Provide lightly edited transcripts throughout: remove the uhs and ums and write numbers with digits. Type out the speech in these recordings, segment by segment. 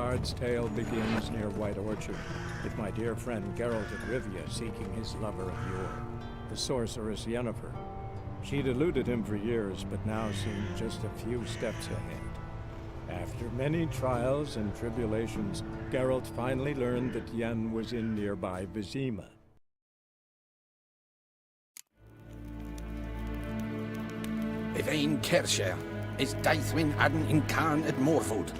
bard's tale begins near White Orchard, with my dear friend Geralt of Rivia seeking his lover of yore, the sorceress Yennefer. She'd eluded him for years, but now seemed just a few steps ahead. After many trials and tribulations, Geralt finally learned that Yen was in nearby Vizima. Yvain Kershire is Daithwin Adden in Khan at Morfold.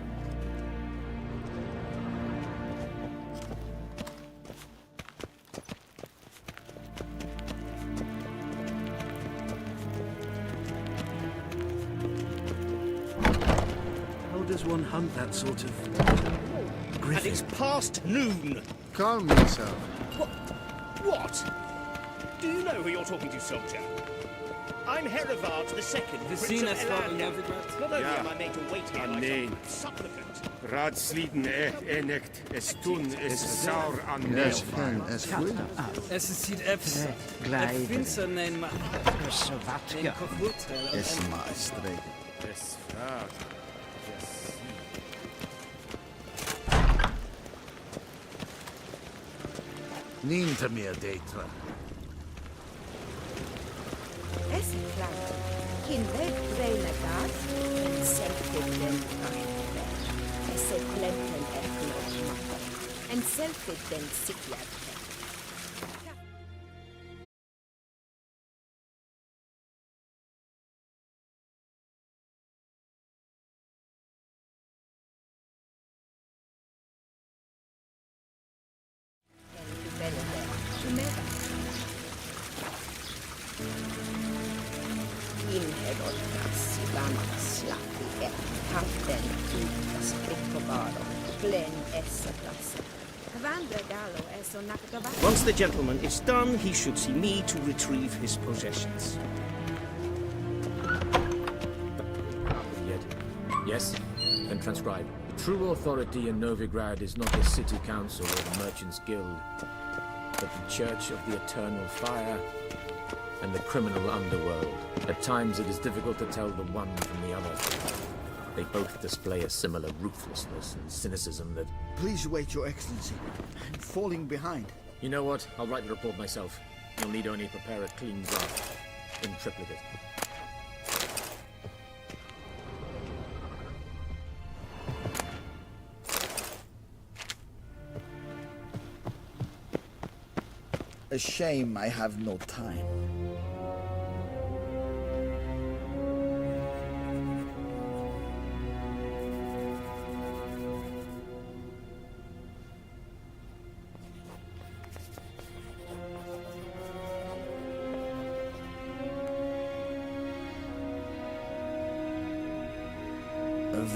How does one hunt that sort of griffin? And it's past noon. Calm yourself. What? Do you know who you're talking to, soldier? I'm Herivard II, Prince of Elan. Not only am I made to wait here like some supplicant. Raadsliden enecht, es tun, es saur an Yes, ken es goed. Es is hier efs. Ik vind ze neem maar. Neem kapot. Es maestregel. Es vaag. Niente meer deitra. Es klart. Kindred breine gas, en selfig den kashter. Es klenten eknolosmatter. En selfig den sikler. Once the gentleman is done, he should see me to retrieve his possessions. Yet. Yes? Then transcribe. True authority in Novigrad is not the city council or the merchants' guild, but the Church of the Eternal Fire and the criminal underworld. At times it is difficult to tell the one from the other. They both display a similar ruthlessness and cynicism that... Please wait, Your Excellency. I'm falling behind. You know what? I'll write the report myself. You'll need only prepare a clean draft. In triplicate. A shame I have no time.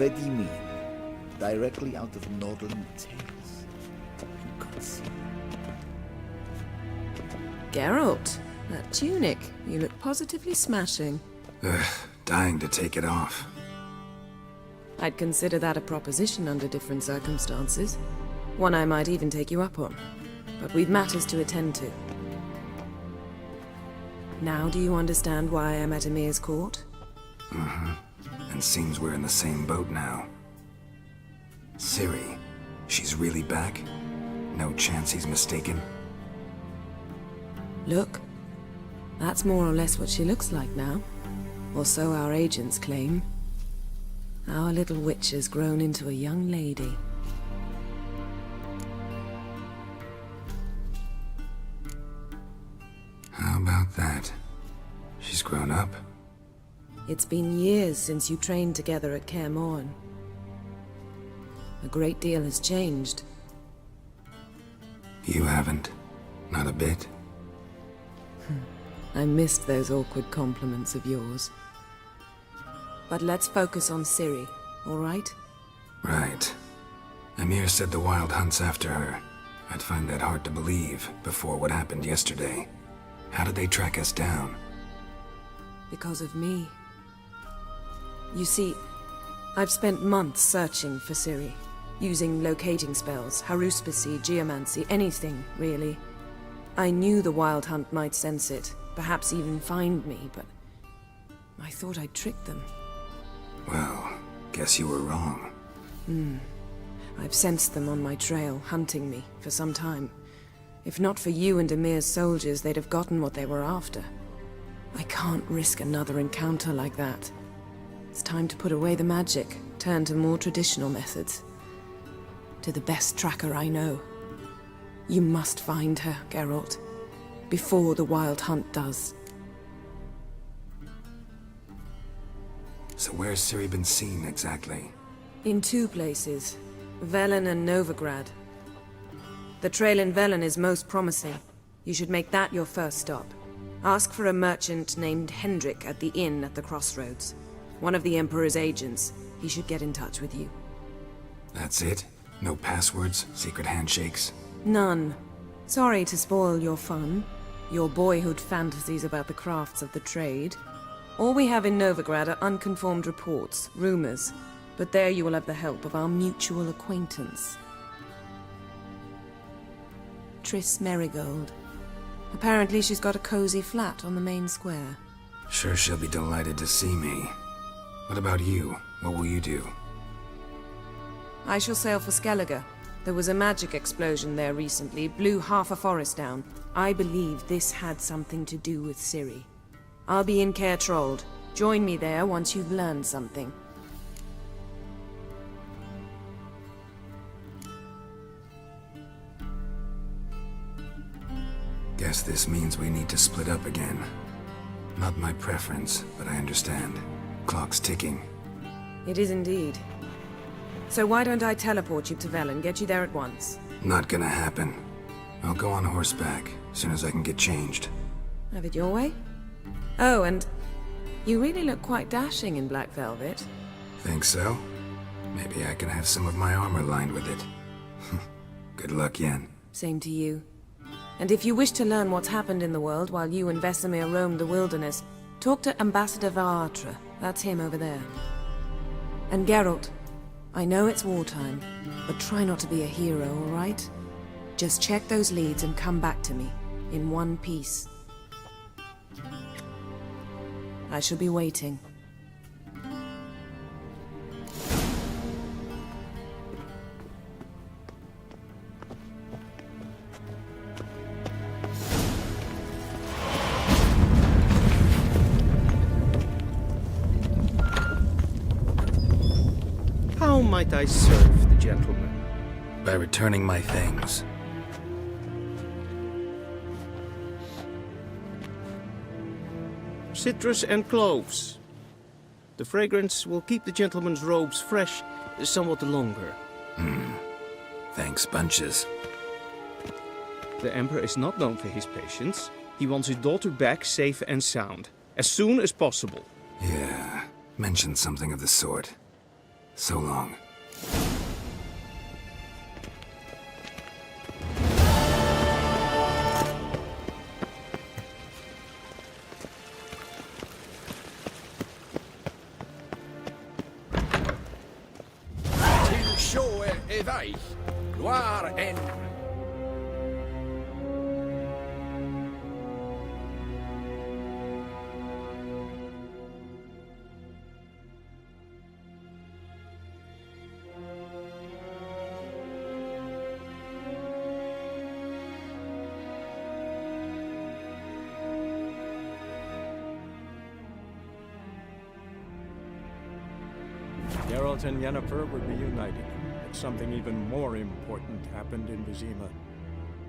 Vedimin, directly out of Northern Tales. God see. Geralt, that tunic, you look positively smashing. Dying to take it off. I'd consider that a proposition under different circumstances. One I might even take you up on. But we've matters to attend to. Now do you understand why I'm at Emir's court? Mm-hmm. And seems we're in the same boat now. Ciri, she's really back? No chance he's mistaken? Look, that's more or less what she looks like now. Or so our agents claim. Our little witch has grown into a young lady. How about that? She's grown up? It's been years since you trained together at Kaer Morhen. A great deal has changed. You haven't? Not a bit? I missed those awkward compliments of yours. But let's focus on Ciri, all right? Right. Emir said the Wild hunt's after her. I'd find that hard to believe before what happened yesterday. How did they track us down? Because of me. You see, I've spent months searching for Ciri, using locating spells, haruspicy, geomancy, anything, really. I knew the Wild Hunt might sense it, perhaps even find me, but I thought I'd tricked them. Well, guess you were wrong. I've sensed them on my trail, hunting me, for some time. If not for you and Emir's soldiers, they'd have gotten what they were after. I can't risk another encounter like that. It's time to put away the magic, turn to more traditional methods. To the best tracker I know. You must find her, Geralt, before the Wild Hunt does. So where's Ciri been seen, exactly? In 2 places. Velen and Novigrad. The trail in Velen is most promising. You should make that your first stop. Ask for a merchant named Hendrik at the inn at the crossroads. One of the Emperor's agents. He should get in touch with you. That's it? No passwords, secret handshakes? None. Sorry to spoil your fun. Your boyhood fantasies about the crafts of the trade. All we have in Novigrad are unconfirmed reports, rumors. But there you will have the help of our mutual acquaintance. Triss Merigold. Apparently she's got a cozy flat on the main square. Sure she'll be delighted to see me. What about you? What will you do? I shall sail for Skellige. There was a magic explosion there recently, blew half a forest down. I believe this had something to do with Ciri. I'll be in Caer Trold. Join me there once you've learned something. Guess this means we need to split up again. Not my preference, but I understand. Clock's ticking. It is indeed. So why don't I teleport you to Velen, get you there at once? Not gonna happen. I'll go on horseback, as soon as I can get changed. Have it your way? Oh, and you really look quite dashing in black velvet. Think so? Maybe I can have some of my armor lined with it. Good luck, Yen. Same to you. And if you wish to learn what's happened in the world while you and Vesemir roamed the wilderness, talk to Ambassador Varatra. That's him over there. And Geralt, I know it's wartime, but try not to be a hero, all right? Just check those leads and come back to me, in one piece. I shall be waiting. How might I serve the gentleman? By returning my things. Citrus and cloves. The fragrance will keep the gentleman's robes fresh somewhat longer. Thanks, bunches. The Emperor is not known for his patience. He wants his daughter back safe and sound, as soon as possible. Yeah, mentioned something of the sort. So long. Til sjøe vei, Loire en Geralt and Yennefer were reunited, but something even more important happened in Vizima.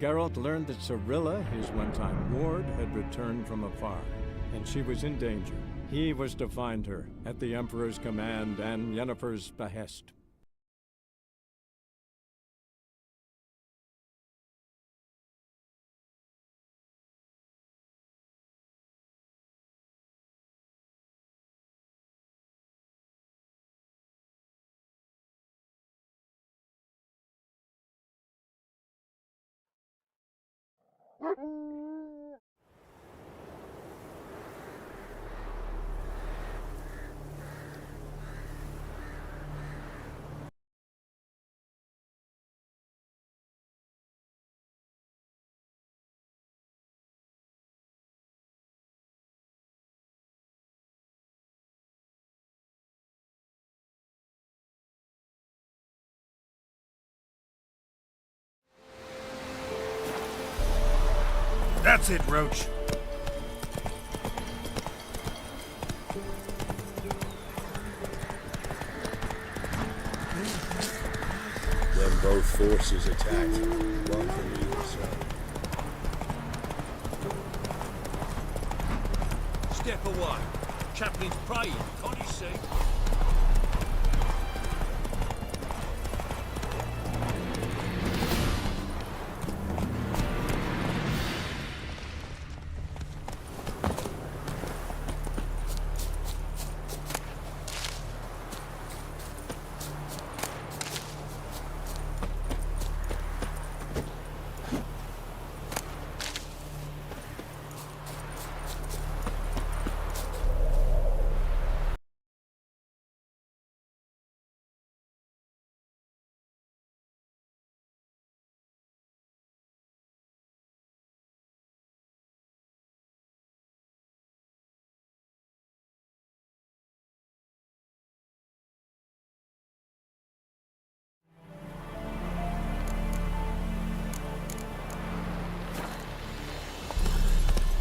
Geralt learned that Cirilla, his one-time ward, had returned from afar, and she was in danger. He was to find her, at the Emperor's command and Yennefer's behest. That's it, Roach. When both forces attacked, one from either side. Step away. Chaplain's praying, can't you see?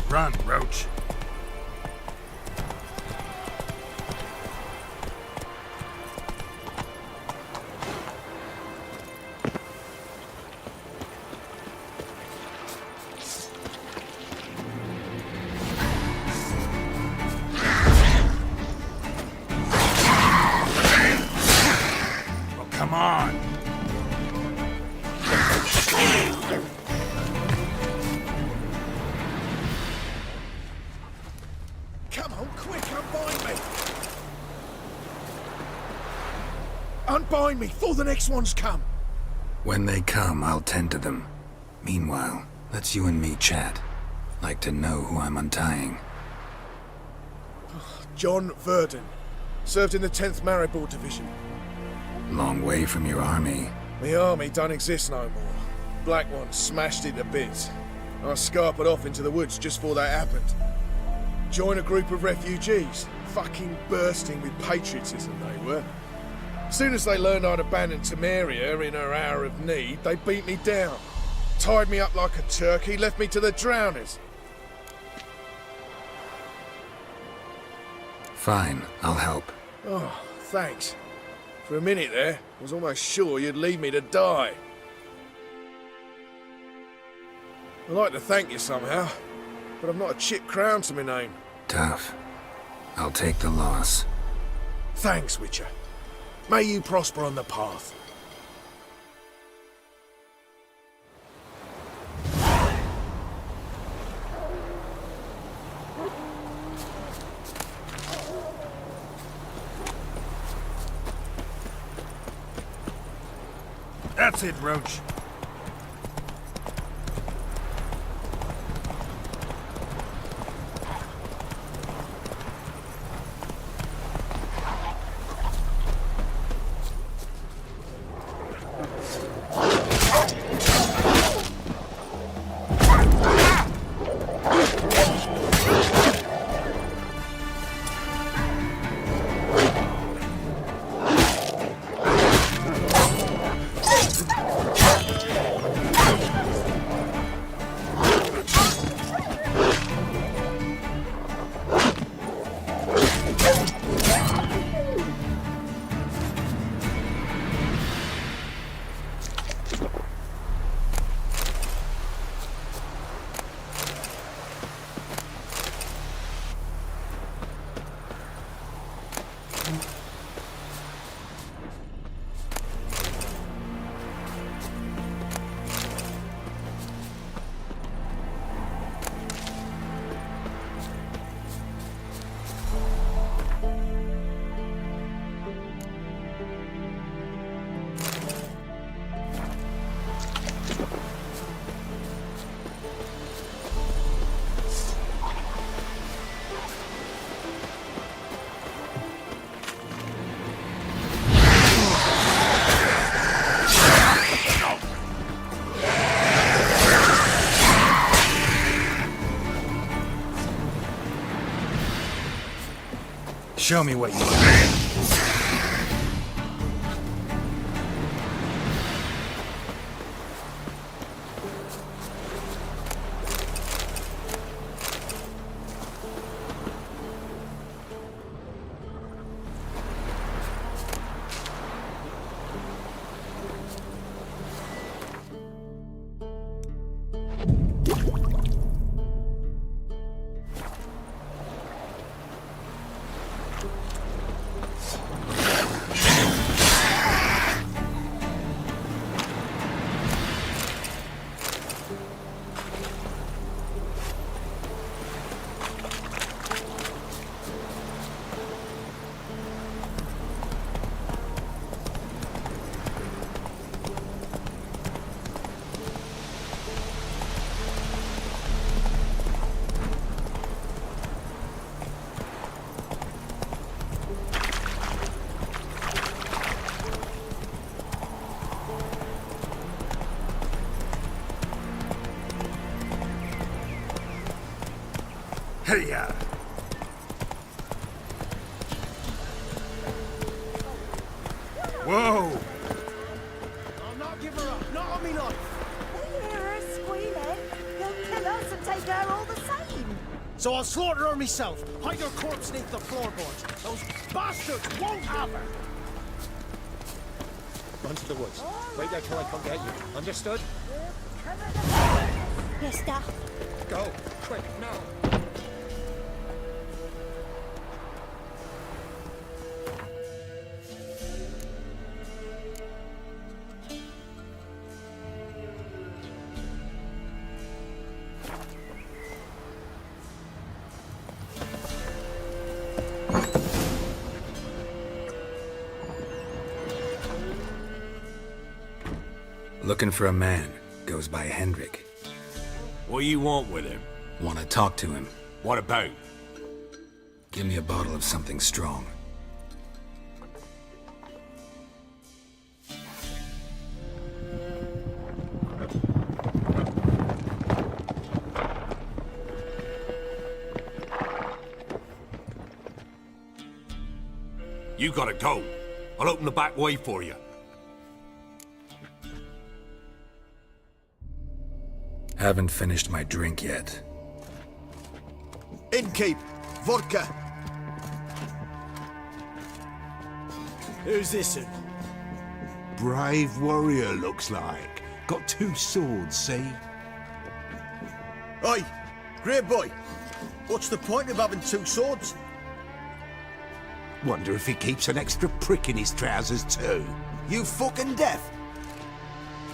Run, Roach. Oh, come on. Come on, quick, unbind me! Unbind me, before the next ones come! When they come, I'll tend to them. Meanwhile, let's you and me chat. Like to know who I'm untying. John Verdon. Served in the 10th Maribor Division. Long way from your army. The army don't exist no more. Black One smashed it to bits. I scarpered off into the woods just before that happened. Joined a group of refugees. Fucking bursting with patriotism they were. As soon as they learned I'd abandoned Temeria in her hour of need, they beat me down. Tied me up like a turkey, left me to the drowners. Fine, I'll help. Oh, thanks. For a minute there, I was almost sure you'd leave me to die. I'd like to thank you somehow, but I've not a chip crown to my name. Tough. I'll take the loss. Thanks, Witcher. May you prosper on the path. That's it, Roach. Show me what you got. Hey-ya! Whoa! I'll not give her up, not on me life. They hear her squealing. They'll kill us and take her all the same. So I'll slaughter her myself. Hide her corpse beneath the floorboards. Those bastards won't have her. Run to the woods. Wait there till I come get you. Understood? Yes, Dad. Go. Quick, now. Looking for a man. Goes by Hendrik. What do you want with him? Want to talk to him. What about? Give me a bottle of something strong. You gotta go. I'll open the back way for you. Haven't finished my drink yet. Innkeep, vodka. Who's this? Brave warrior, looks like. Got 2 swords, see? Oi, grey boy. What's the point of having 2 swords? Wonder if he keeps an extra prick in his trousers too. You fucking deaf?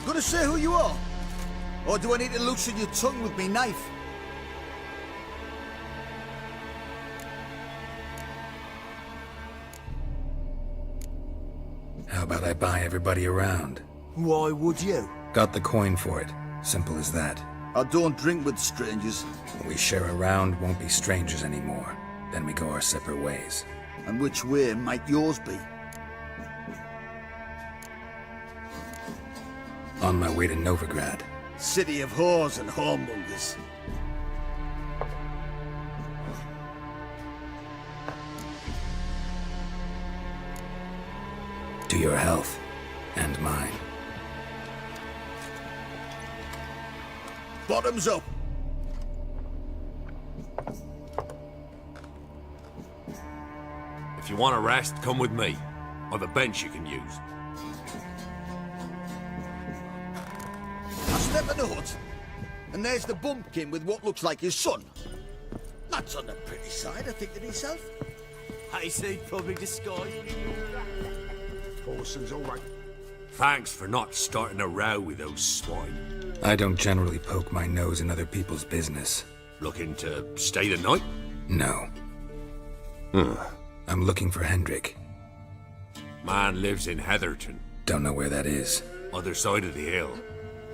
Gonna say who you are? Or do I need to loosen your tongue with me knife? How about I buy everybody around? Why would you? Got the coin for it. Simple as that. I don't drink with strangers. When we share a round, won't be strangers anymore. Then we go our separate ways. And which way might yours be? On my way to Novigrad. City of whores and whoremongers. To your health. And mine. Bottoms up! If you want a rest, come with me. I've a bench you can use. I step in the hut, and there's the bumpkin with what looks like his son. That's on the pretty side, I think to myself. I say probably disguised. Parson's all right. Thanks for not starting a row with those swine. I don't generally poke my nose in other people's business. Looking to stay the night? No. I'm looking for Hendrik. Man lives in Heatherton. Don't know where that is. Other side of the hill.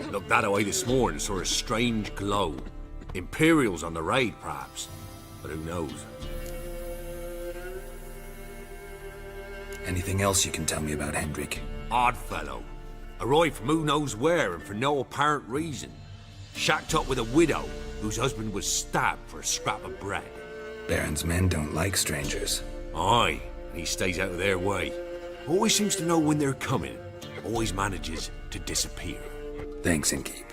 Looked that away this morning, saw a strange glow. Imperials on the raid, perhaps. But who knows? Anything else you can tell me about Hendrik? Odd fellow. Arrived from who knows where and for no apparent reason. Shacked up with a widow whose husband was stabbed for a scrap of bread. Baron's men don't like strangers. Aye, and he stays out of their way. Always seems to know when they're coming. Always manages to disappear. Thanks, Innkeep.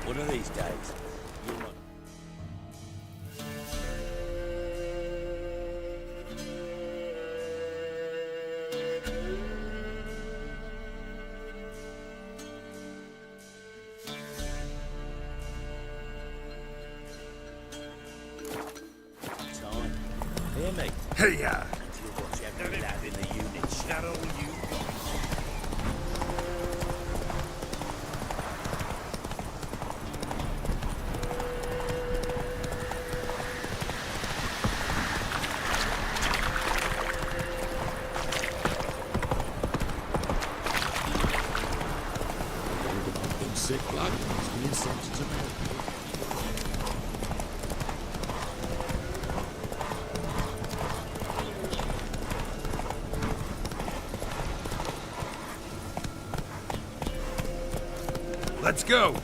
One of these days, you'll not. Time. Hear me? Hey-ya! Until watch every lad in the unit shadow you. Sick blood must be in sections of Let's go!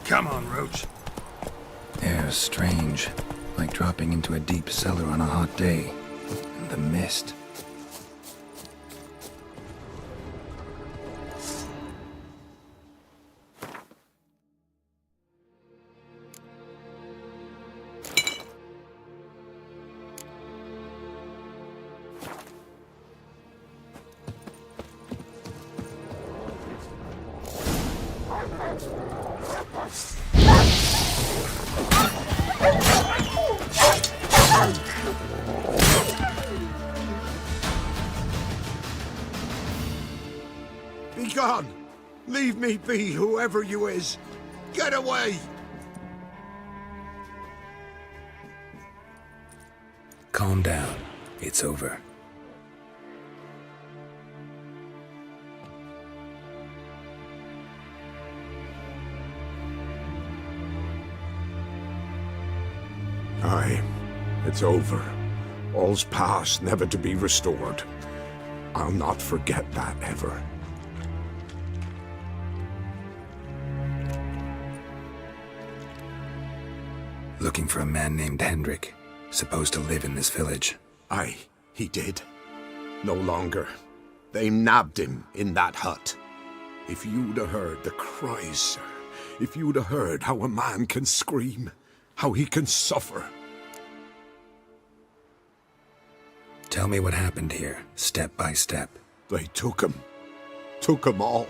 Come on, Roach. Air's strange, like dropping into a deep cellar on a hot day. And the mist. Be gone! Leave me be, whoever you is! Get away! Calm down. It's over. Aye, it's over. All's past, never to be restored. I'll not forget that ever. Looking for a man named Hendrik, supposed to live in this village. Aye, he did. No longer. They nabbed him in that hut. If you'd have heard the cries, sir, if you'd have heard how a man can scream, how he can suffer. Tell me what happened here, step by step. They took him all.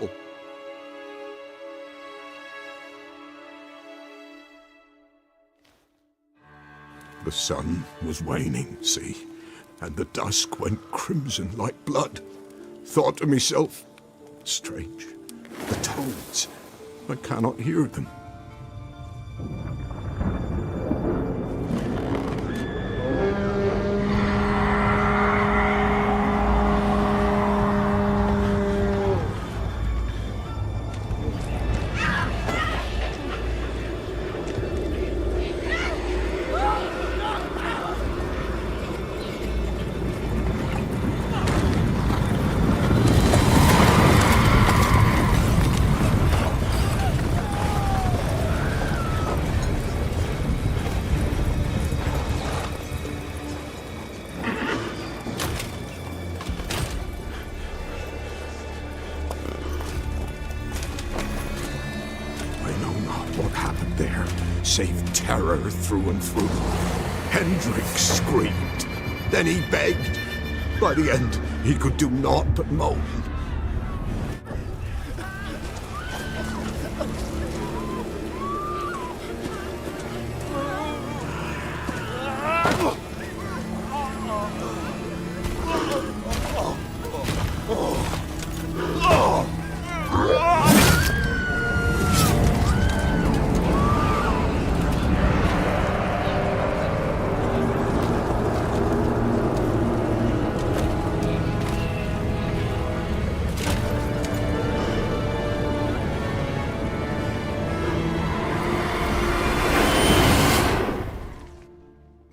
The sun was waning, see, and the dusk went crimson like blood. Thought to myself, strange, the toads, I cannot hear them. Save terror through and through. Hendrik screamed. Then he begged. By the end, he could do naught but moan.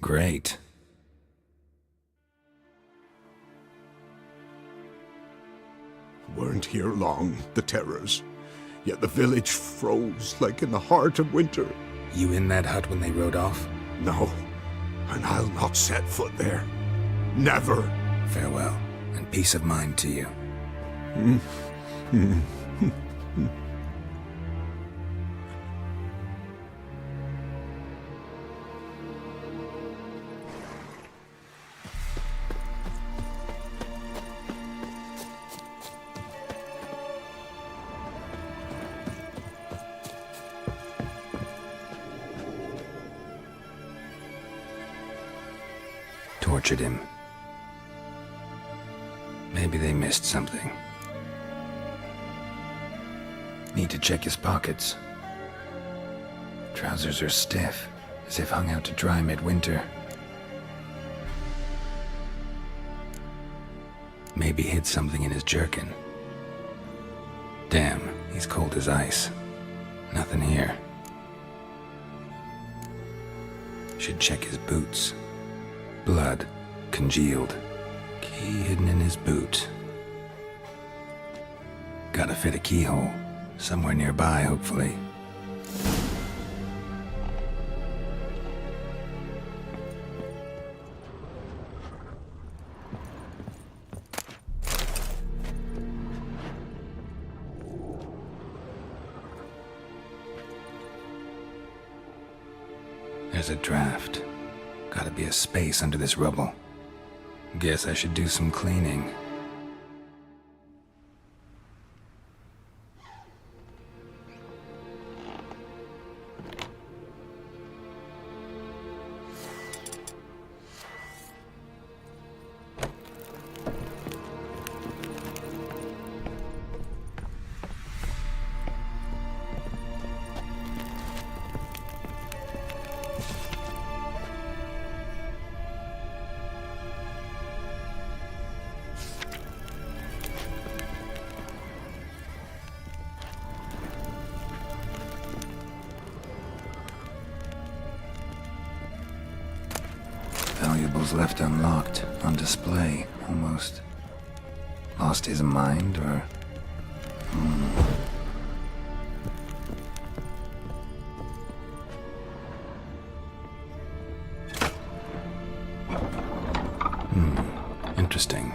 Great. Weren't here long, the terrors. Yet the village froze like in the heart of winter. You in that hut when they rode off? No, and I'll not set foot there. Never. Farewell, and peace of mind to you. tortured him. Maybe they missed something. Need to check his pockets. Trousers are stiff, as if hung out to dry midwinter. Maybe hid something in his jerkin. Damn, he's cold as ice. Nothing here. Should check his boots. Blood, congealed. Key hidden in his boot. Gotta fit a keyhole. Somewhere nearby, hopefully. There's a draft. Gotta be a space under this rubble. Guess I should do some cleaning. Valuables left unlocked, on display, almost. Lost his mind, or... Interesting.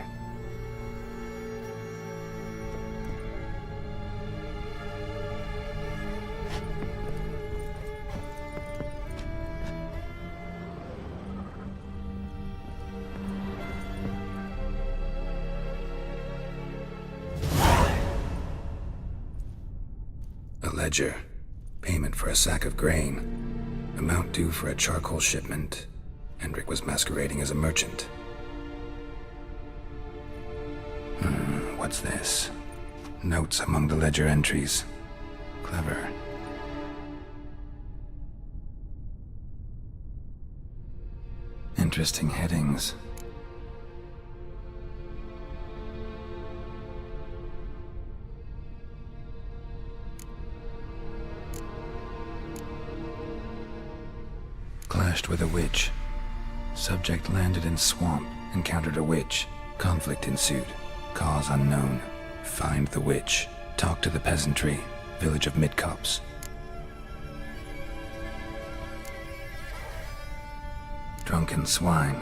Ledger. Payment for a sack of grain. Amount due for a charcoal shipment. Hendrik was masquerading as a merchant. What's this? Notes among the ledger entries. Clever. Interesting headings. Clashed with a witch. Subject landed in swamp, encountered a witch. Conflict ensued. Cause unknown. Find the witch. Talk to the peasantry. Village of Midcopse. Drunken swine.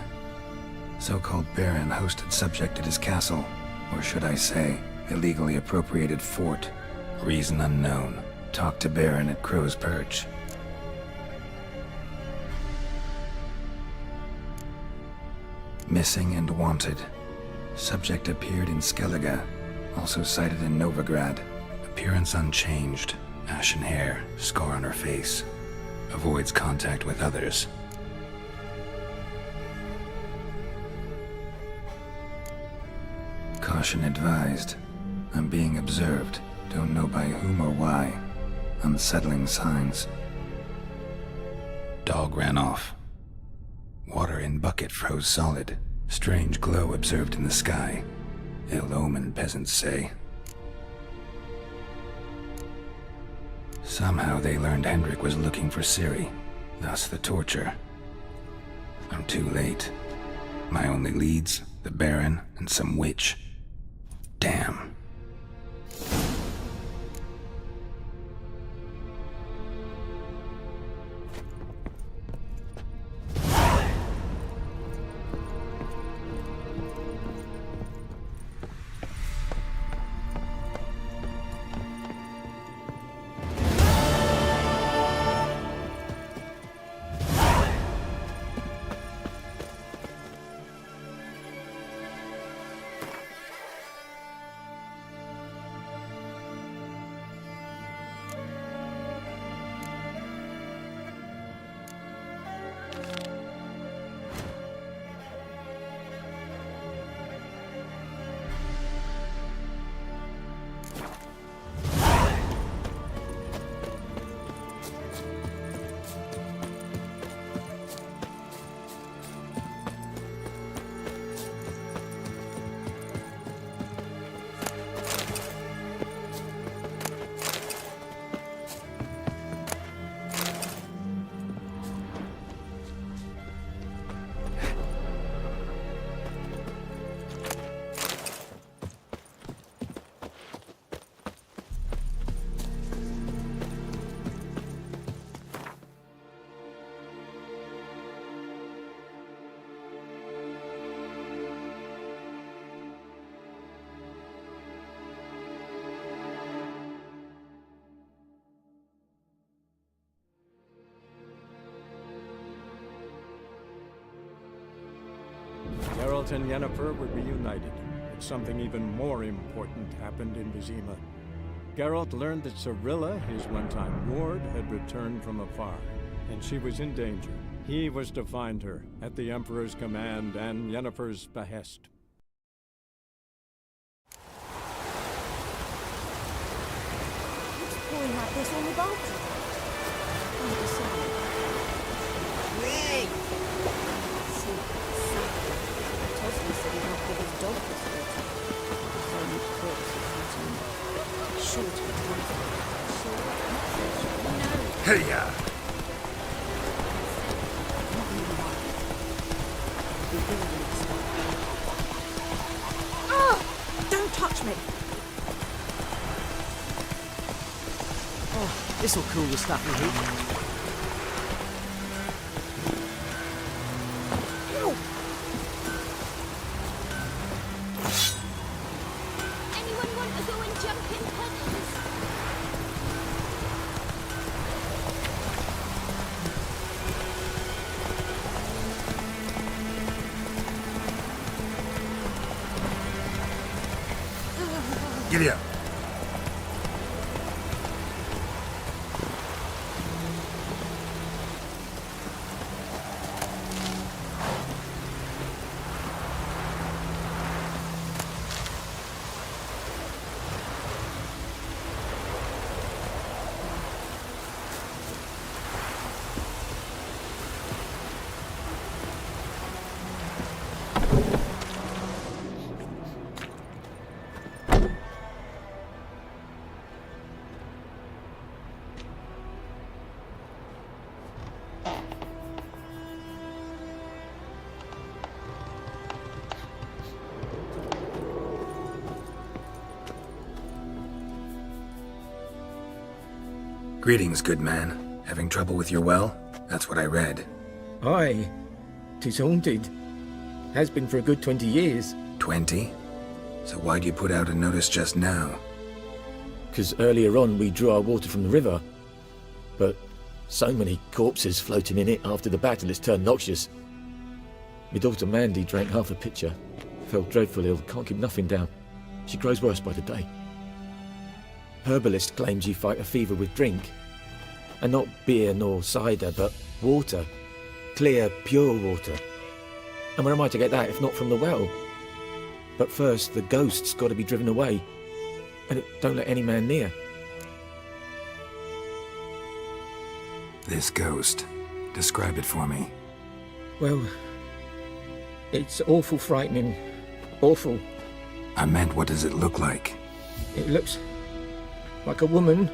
So-called baron hosted subject at his castle. Or should I say, illegally appropriated fort. Reason unknown. Talk to baron at Crow's Perch. Missing and wanted. Subject appeared in Skellige, also sighted in Novigrad. Appearance unchanged. Ashen hair, scar on her face. Avoids contact with others. Caution advised. I'm being observed. Don't know by whom or why. Unsettling signs. Dog ran off. Water in bucket froze solid. Strange glow observed in the sky. Ill omen, peasants say. Somehow they learned Hendrik was looking for Ciri. Thus the torture. I'm too late. My only leads, the Baron and some witch. Damn. Geralt and Yennefer were reunited, but something even more important happened in Vizima. Geralt learned that Cirilla, his one-time ward, had returned from afar, and she was in danger. He was to find her, at the Emperor's command and Yennefer's behest. Who's pouring like this on the bathroom? Hey! Tosmi said he'd not give his dog this water. His only corpse is eating. Sure to be Hey, ya! Oh! Don't touch me! Oh, this'll cool the stuff in heat. Anyone want to go and jump in puddles? Giddy up. Greetings, good man. Having trouble with your well? That's what I read. Aye. 'Tis haunted. Has been for a good 20 years. 20? So why'd you put out a notice just now? 'Cause earlier on we drew our water from the river. But so many corpses floating in it after the battle it's turned noxious. My daughter Mandy drank half a pitcher. Fell dreadful ill, can't keep nothing down. She grows worse by the day. Herbalist claims you fight a fever with drink. And not beer nor cider, but water. Clear, pure water. And where am I to get that if not from the well? But first, the ghost's got to be driven away. And it don't let any man near. This ghost. Describe it for me. Well, it's awful frightening. Awful. I meant, what does it look like? It looks like a woman,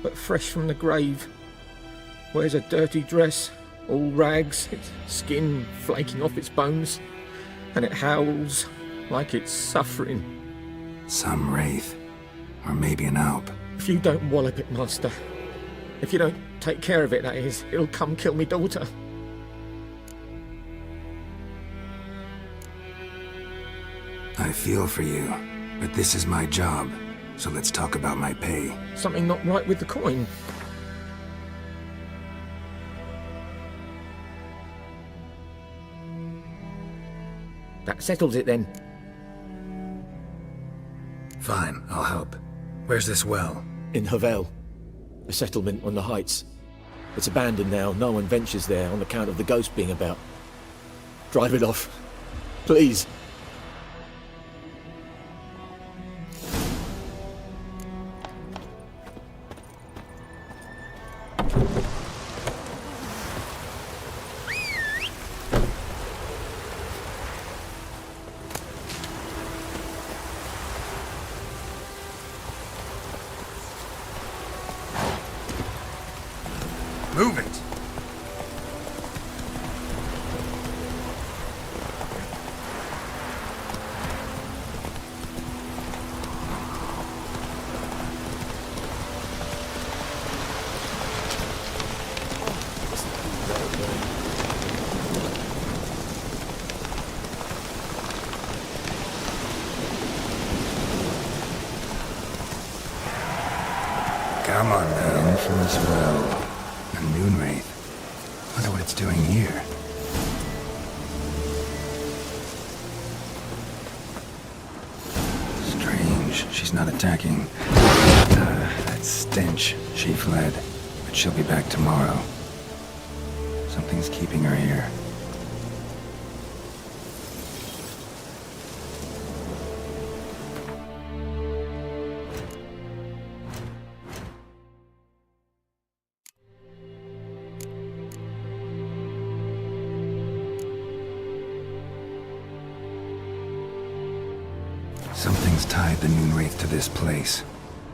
but fresh from the grave. Wears a dirty dress, all rags, its skin flaking off its bones, and it howls like it's suffering. Some wraith. Or maybe an alp. If you don't wallop it, Master, if you don't take care of it, that is, it'll come kill me daughter. I feel for you, but this is my job, so let's talk about my pay. Something not right with the coin. That settles it then. Fine, I'll help. Where's this well? In Havel, a settlement on the heights. It's abandoned now, no one ventures there on account of the ghost being about. Drive it off, please. Move it! Come on now, from this well. A moon wraith. Wonder what it's doing here. strange. She's not attacking. That stench. She fled, but she'll be back tomorrow. Something's keeping her here. Something's tied the Noonwraith to this place.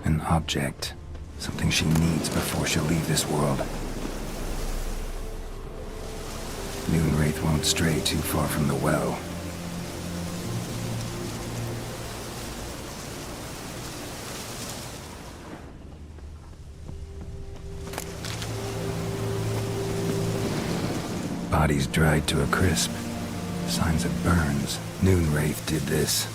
An object. Something she needs before she'll leave this world. Noonwraith won't stray too far from the well. Bodies dried to a crisp. Signs of burns. Noonwraith did this.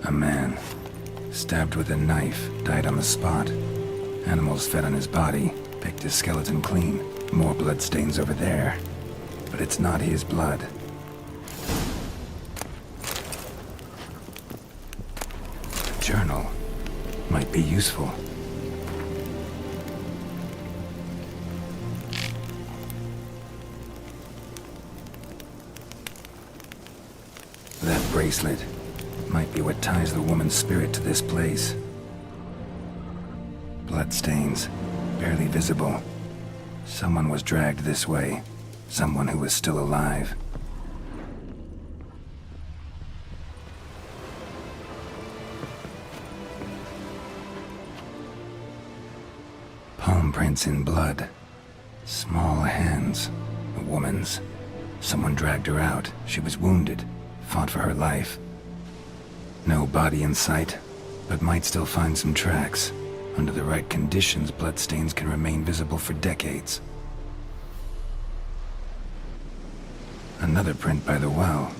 A man, stabbed with a knife, died on the spot. Animals fed on his body, picked his skeleton clean. More bloodstains over there. But it's not his blood. A journal might be useful. That bracelet might be what ties the woman's spirit to this place. Bloodstains, barely visible. Someone was dragged this way. Someone who was still alive. Palm prints in blood. Small hands. A woman's. Someone dragged her out. She was wounded. Fought for her life. No body in sight, but might still find some tracks. Under the right conditions, bloodstains can remain visible for decades. Another print by the well.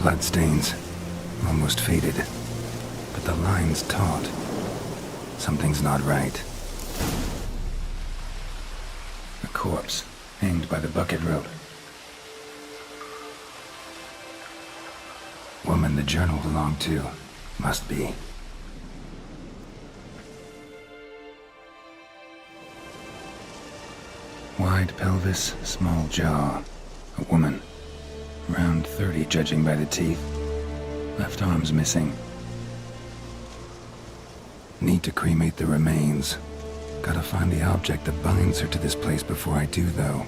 Bloodstains, almost faded, but the line's taut. Something's not right. A corpse, hanged by the bucket rope. Woman the journal belonged to. Must be. Wide pelvis, small jaw. A woman. Around 30 judging by the teeth. Left arm's missing. Need to cremate the remains. Gotta find the object that binds her to this place before I do, though.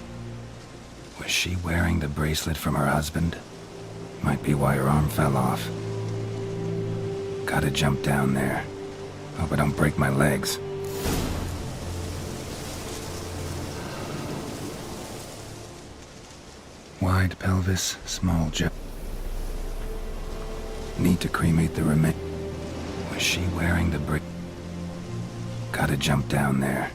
Was she wearing the bracelet from her husband? Might be why her arm fell off. Gotta jump down there. Hope I don't break my legs. Wide pelvis, small jaw. Need to cremate the remains. Was she wearing the bracelet? Gotta jump down there.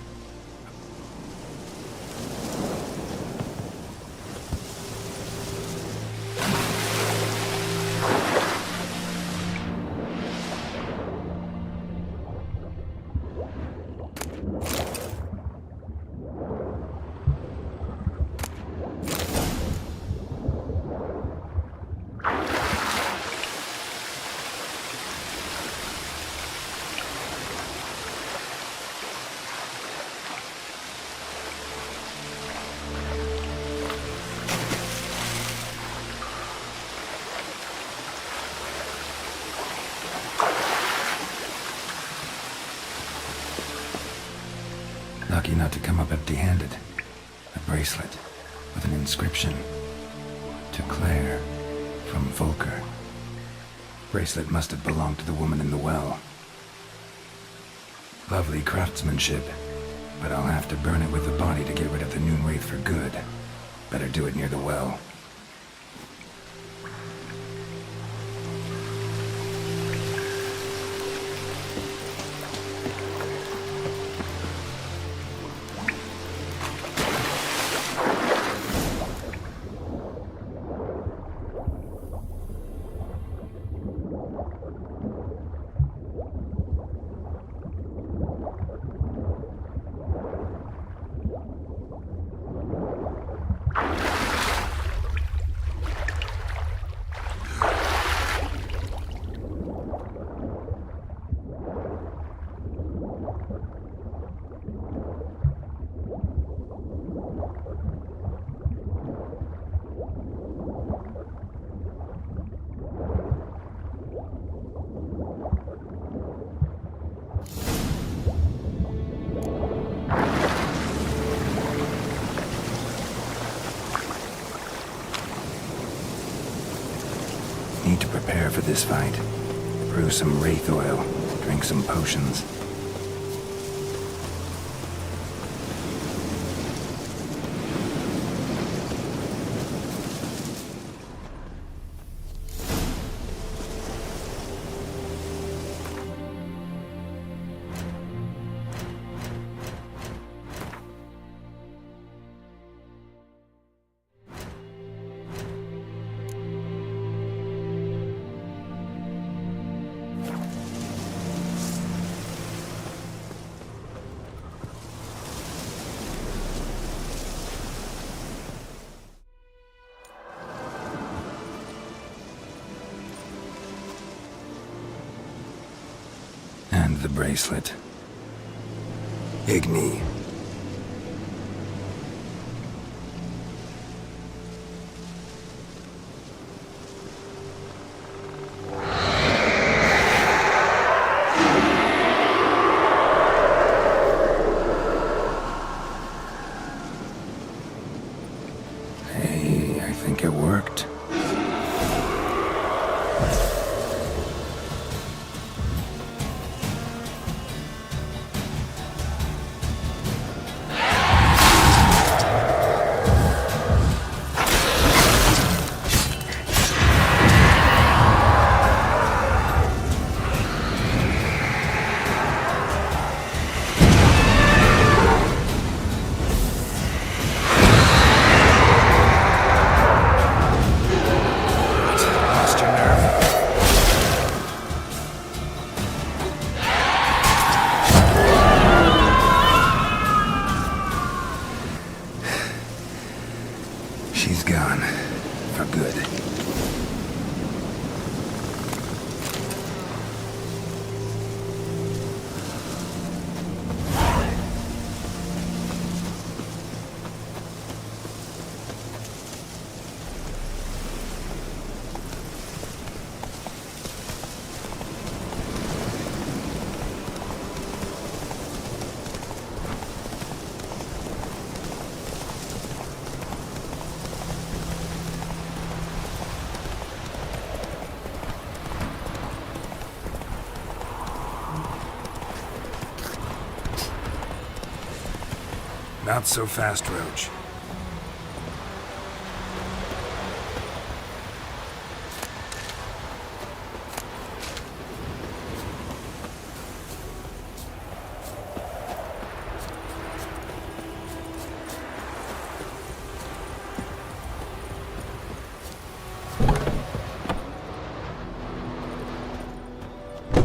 not to come up empty-handed. A bracelet with an inscription. To Claire, from Volker. Bracelet must have belonged to the woman in the well. Lovely craftsmanship, but I'll have to burn it with the body to get rid of the Noon Wraith for good. Better do it near the well. Need to prepare for this fight. Brew some wraith oil, drink some potions. And the bracelet. Igni. Hey, I think it worked. She's gone. For good. Not so fast, Roach.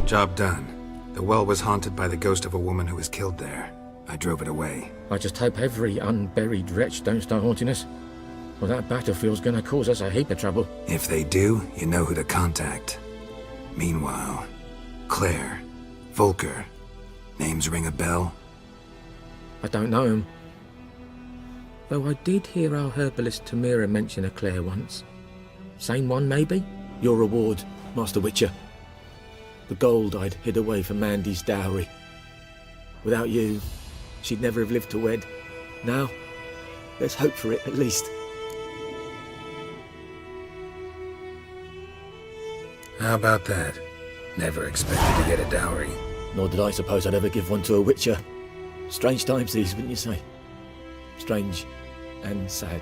Job done. The well was haunted by the ghost of a woman who was killed there. I drove it away. I just hope every unburied wretch don't start haunting us. Well, that battlefield's gonna cause us a heap of trouble. If they do, you know who to contact. Meanwhile, Claire, Volker, names ring a bell? I don't know him. Though I did hear our herbalist Tamira mention a Claire once. Same one, maybe? Your reward, Master Witcher. The gold I'd hid away for Mandy's dowry. Without you, she'd never have lived to wed. Now, let's hope for it, at least. How about that? Never expected to get a dowry. Nor did I suppose I'd ever give one to a witcher. Strange times these, wouldn't you say? Strange and sad.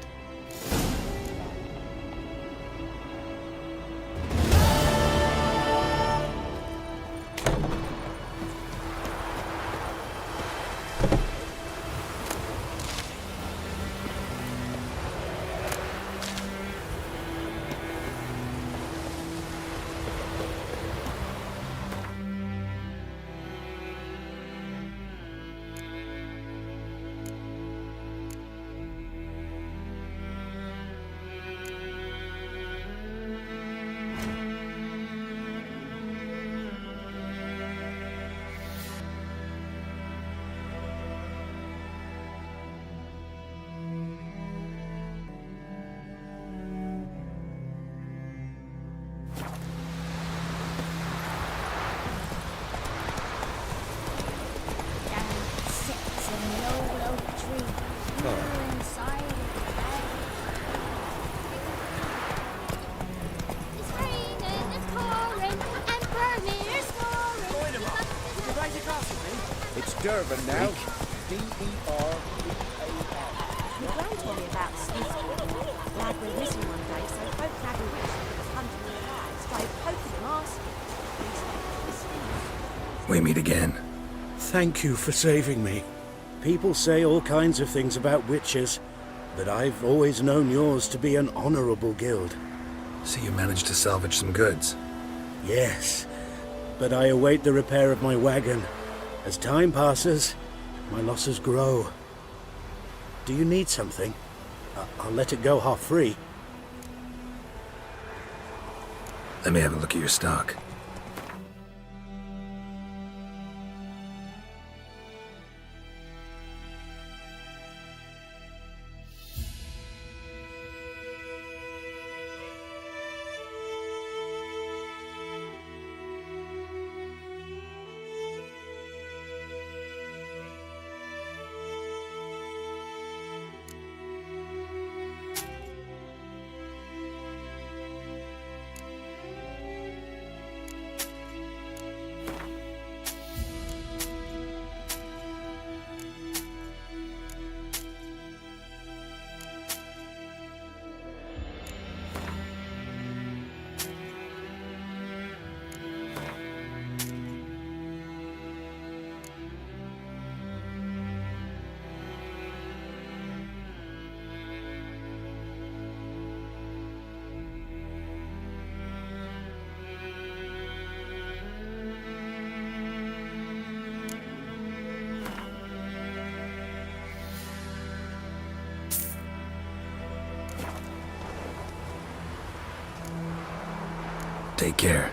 Durban now. D-E-R-B-A-N. Your gran told me about Skellige. Lad went missing one day, so folk had a witch that was hunting the lads, tried poking them arse. We meet again. Thank you for saving me. People say all kinds of things about witches, but I've always known yours to be an honorable guild. So you managed to salvage some goods? Yes, but I await the repair of my wagon. As time passes, my losses grow. Do you need something? I'll let it go half-free. Let me have a look at your stock. Take care.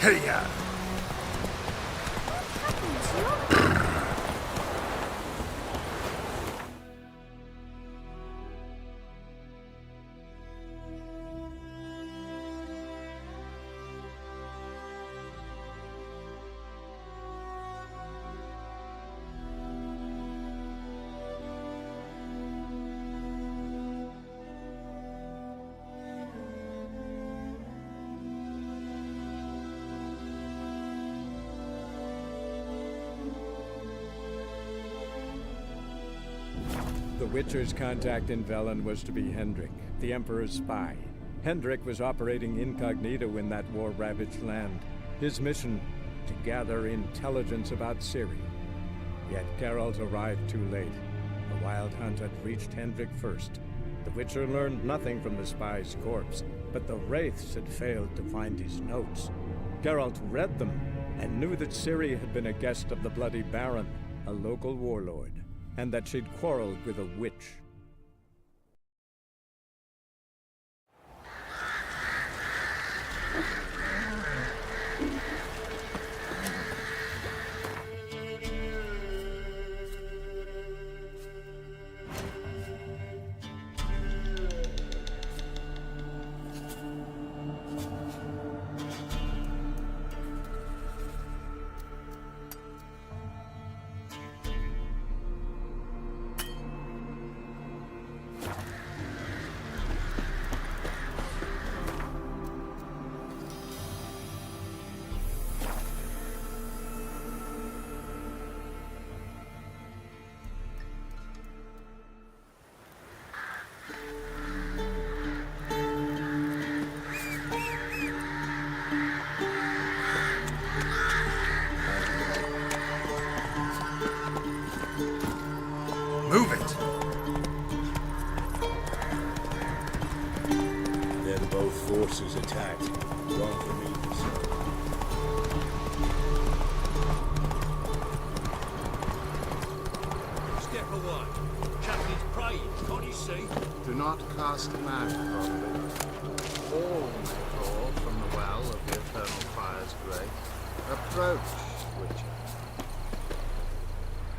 Hey-ya! The Witcher's contact in Velen was to be Hendrik, the Emperor's spy. Hendrik was operating incognito in that war-ravaged land. His mission, to gather intelligence about Ciri. Yet Geralt arrived too late. The Wild Hunt had reached Hendrik first. The Witcher learned nothing from the spy's corpse, but the wraiths had failed to find his notes. Geralt read them and knew that Ciri had been a guest of the Bloody Baron, a local warlord, and that she'd quarreled with a witch. forces attacked. Wrong for me to say. Step away. Chaplain's praying, can't you see? Do not cast mad, probably. All may draw from the well of the eternal fire's grace. Approach, Witcher.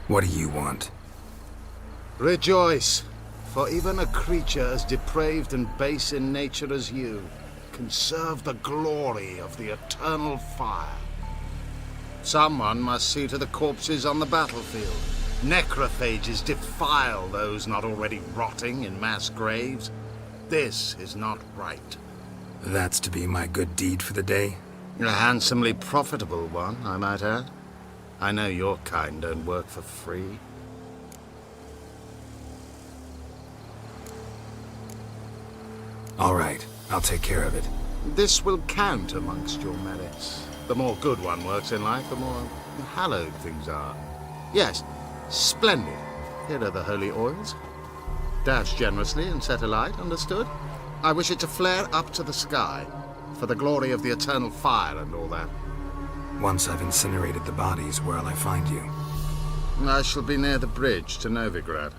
What do you want? Rejoice, for even a creature as depraved and base in nature as you can serve the glory of the eternal fire. Someone must see to the corpses on the battlefield. Necrophages defile those not already rotting in mass graves. This is not right. That's to be my good deed for the day? A handsomely profitable one, I might add. I know your kind don't work for free. All right, I'll take care of it. This will count amongst your merits. The more good one works in life, the more hallowed things are. Yes, splendid. Here are the holy oils. Dash generously and set alight, understood? I wish it to flare up to the sky, for the glory of the eternal fire and all that. Once I've incinerated the bodies, where'll I find you? I shall be near the bridge to Novigrad.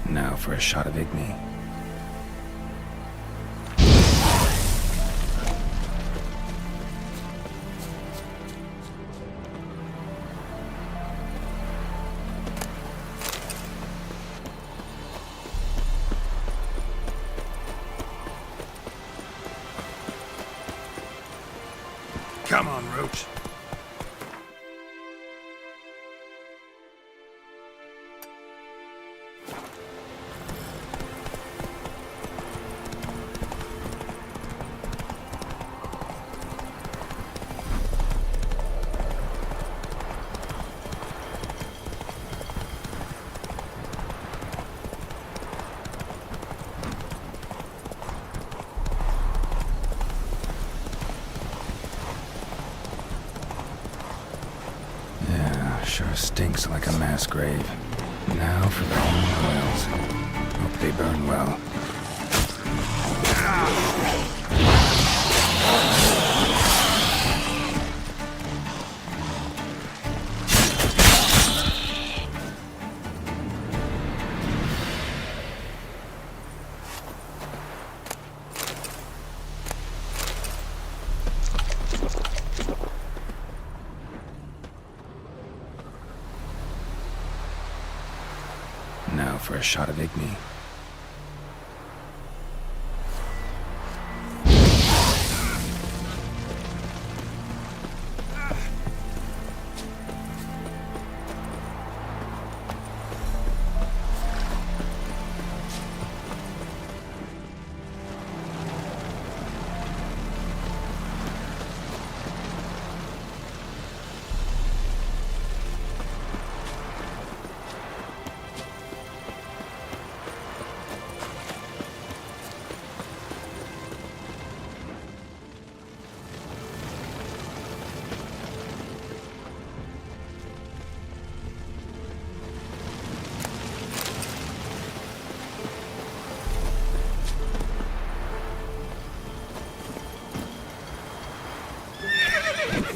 Now for a shot of Igni. Come on, Roach. Sure stinks like a mass grave. Now for the holy oils. Hope they burn well. Now for a shot of Igni.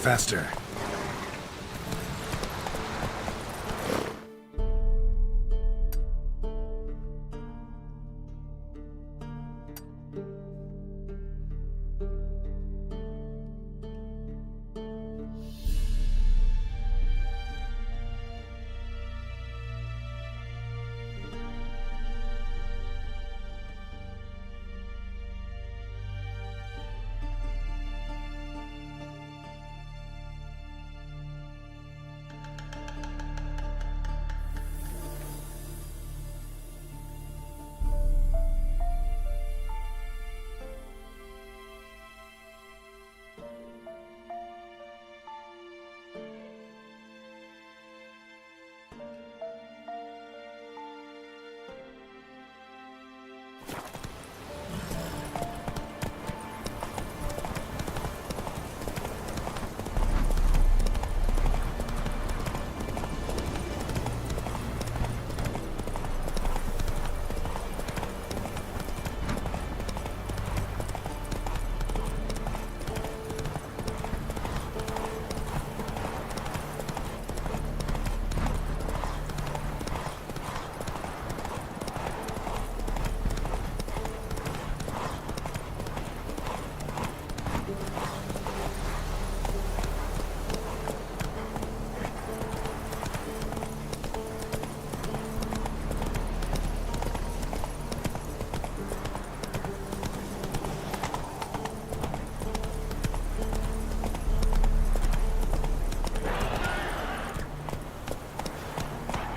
Faster.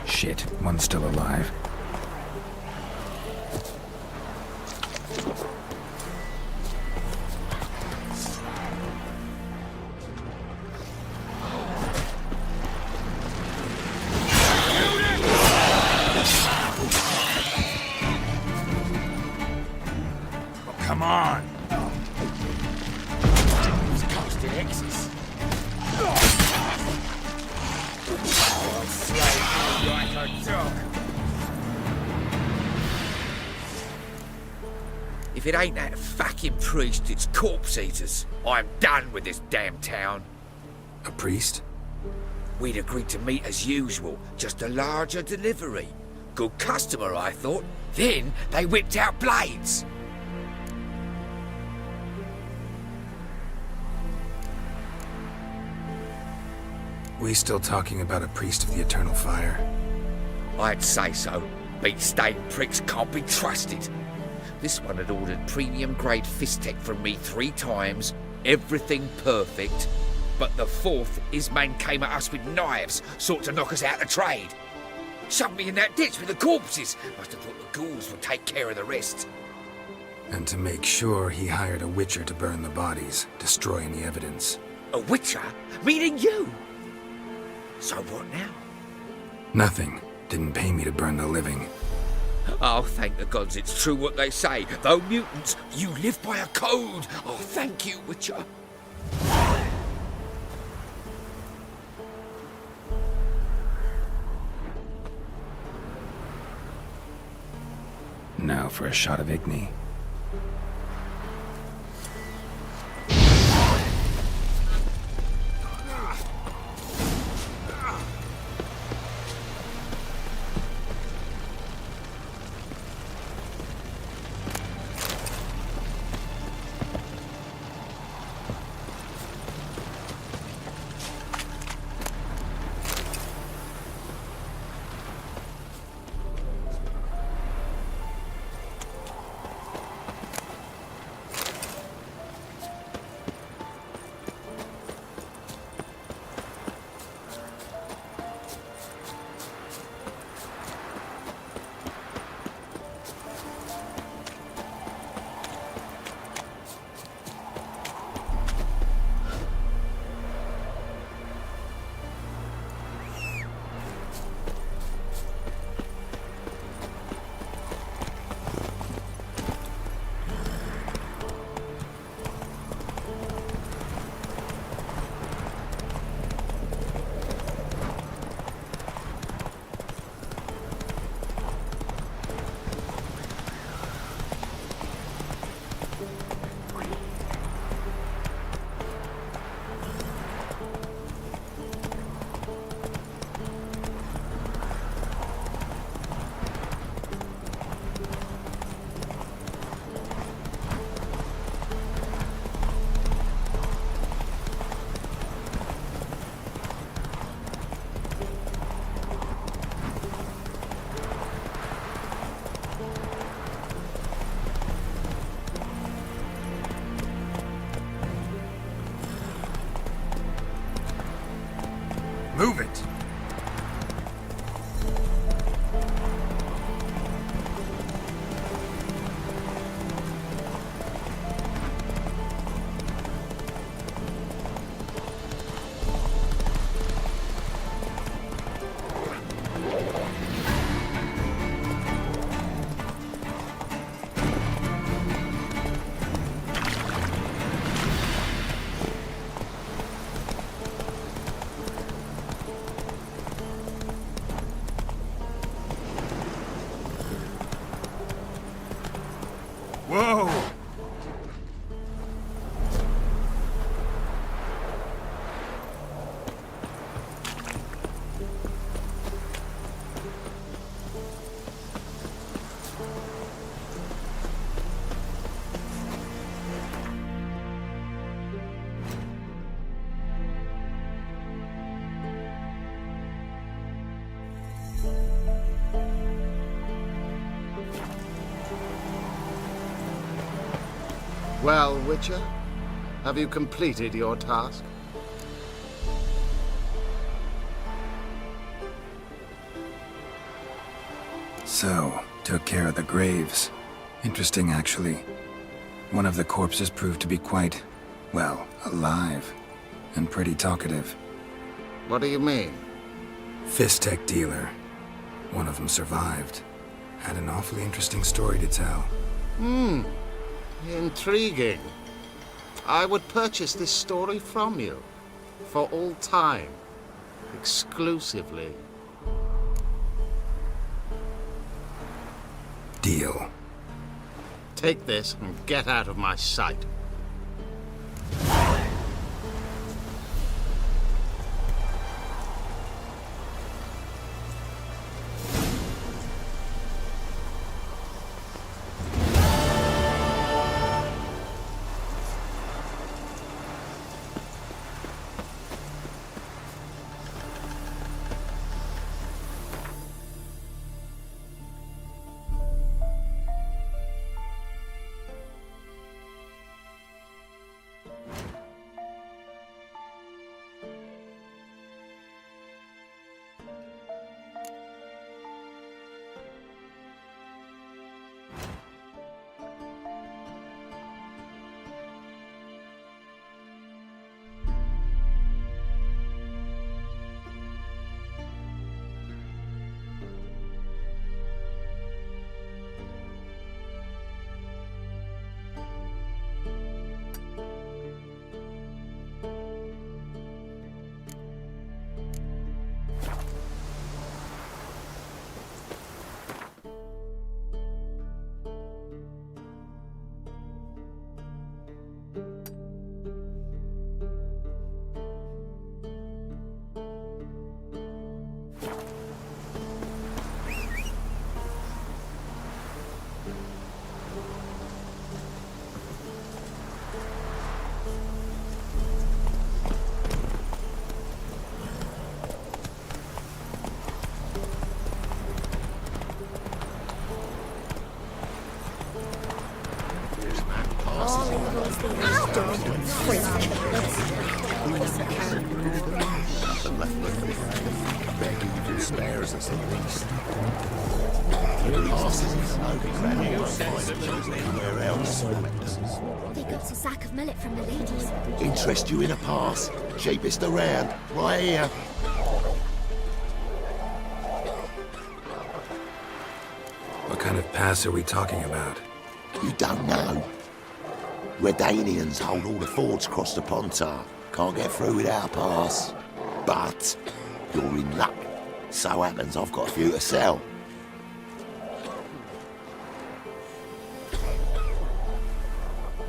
Shit, one's still alive. Oh, come on! These costed X's. Like a dog. If it ain't that fucking priest, it's corpse eaters. I'm done with this damn town. A priest? We'd agreed to meet as usual, just a larger delivery. Good customer, I thought. Then they whipped out blades. We still talking about a priest of the Eternal Fire? I'd say so. Beat-stained pricks can't be trusted. This one had ordered premium-grade fisstech from me 3 times, everything perfect. But the 4th, his man came at us with knives, sought to knock us out of trade. Shoved me in that ditch with the corpses. Must have thought the ghouls would take care of the rest. And to make sure, he hired a witcher to burn the bodies, destroy any evidence. A witcher? Meaning you? So what now? Nothing. Didn't pay me to burn the living. Oh, thank the gods it's true what they say. Though mutants, you live by a code. Oh, thank you, Witcher. Now for a shot of Igni. Well, Witcher, have you completed your task? So, took care of the graves. Interesting, actually. One of the corpses proved to be quite, well, alive. And pretty talkative. What do you mean? Fist tech dealer. One of them survived. Had an awfully interesting story to tell. Intriguing. I would purchase this story from you. For all time. Exclusively. Deal. Take this and get out of my sight. Spares us at least. They got a sack of millet from the ladies. Interest you in a pass? Cheapest around, right here. What kind of pass are we talking about? You don't know. Redanians hold all the fords across the Pontar. Can't get through without a pass. But you're in luck. So happens I've got a few to sell.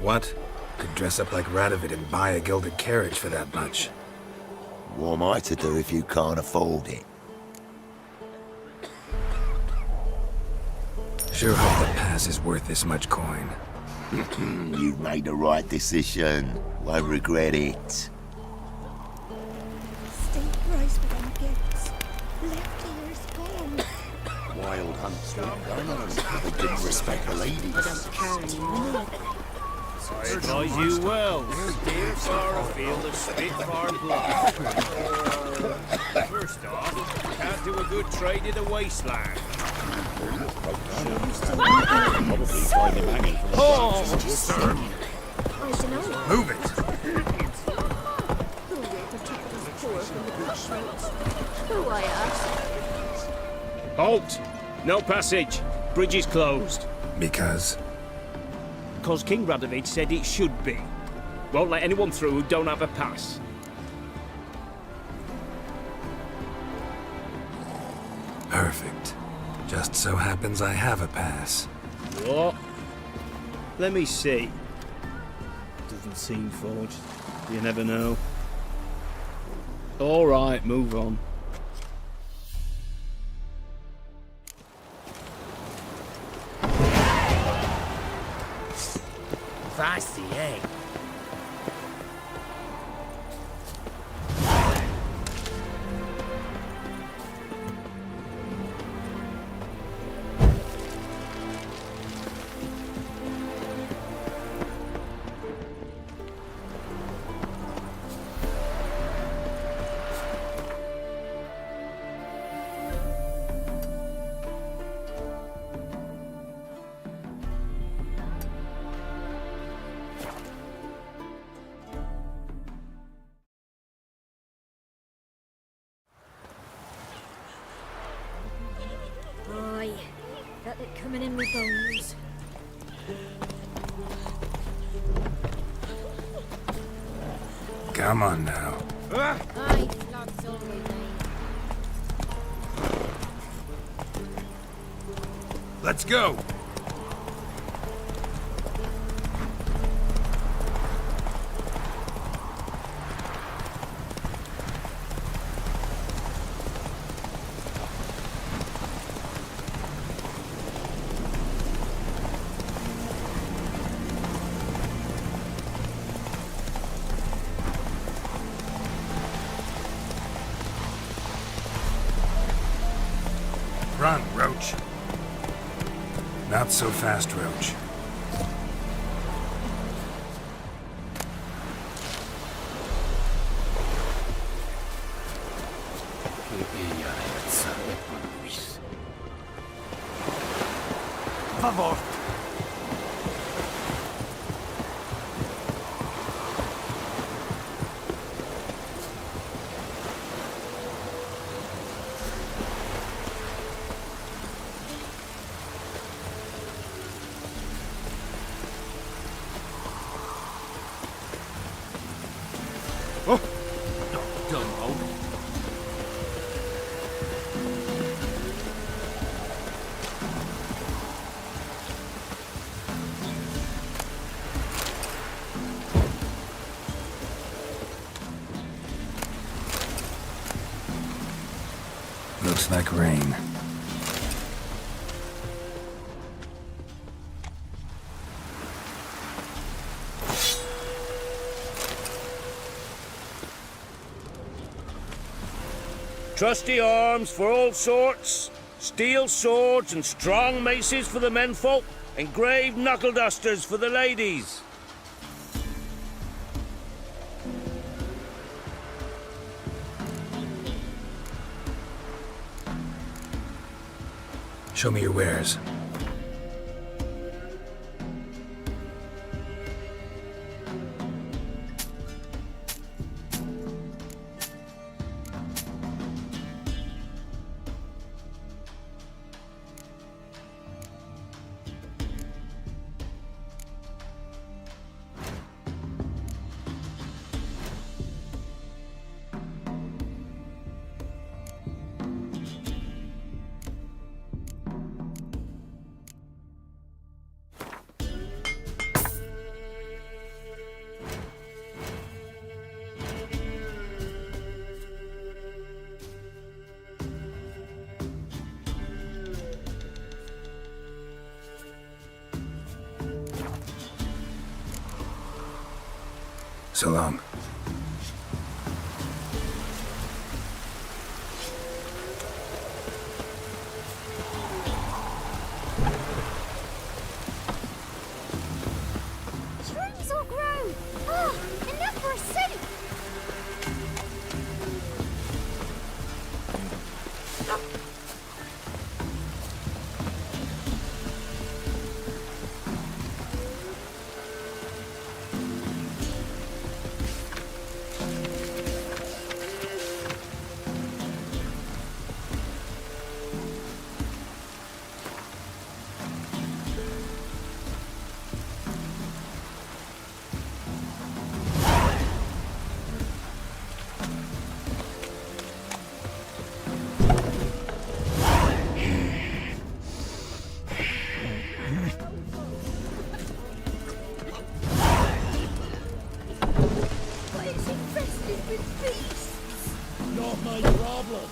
What? Could dress up like Radovid and buy a gilded carriage for that much. What am I to do if you can't afford it? Sure hope the pass is worth this much coin. You've made the right decision. Won't regret it. Steep price for them gifts. Left ear's gone. Wild hunts were going on. They didn't respect the ladies. I don't care anymore. I advise you well. Steer far afield of Spitfire blood. First off, can't do a good trade in the wasteland. Probably find him hanging from Oh, sir. Move it! Who will protect us poor from the bushmates? Who, I ask? Halt! No passage. Bridge is closed. Because? Because King Radovid said it should be. Won't let anyone through who don't have a pass. Perfect. Just so happens I have a pass. What? Let me see. Doesn't seem forged. You never know. All right, move on. Feisty, eh? my bones. Come on now. Aye, that's all we need. Let's go! Run, Roach. Not so fast, Roach. Favor! Looks like rain. Trusty arms for all sorts, steel swords and strong maces for the menfolk, engraved knuckle dusters for the ladies. Show me your wares. So long. Shrooms will grow. Ah, enough for a city. Not my problem.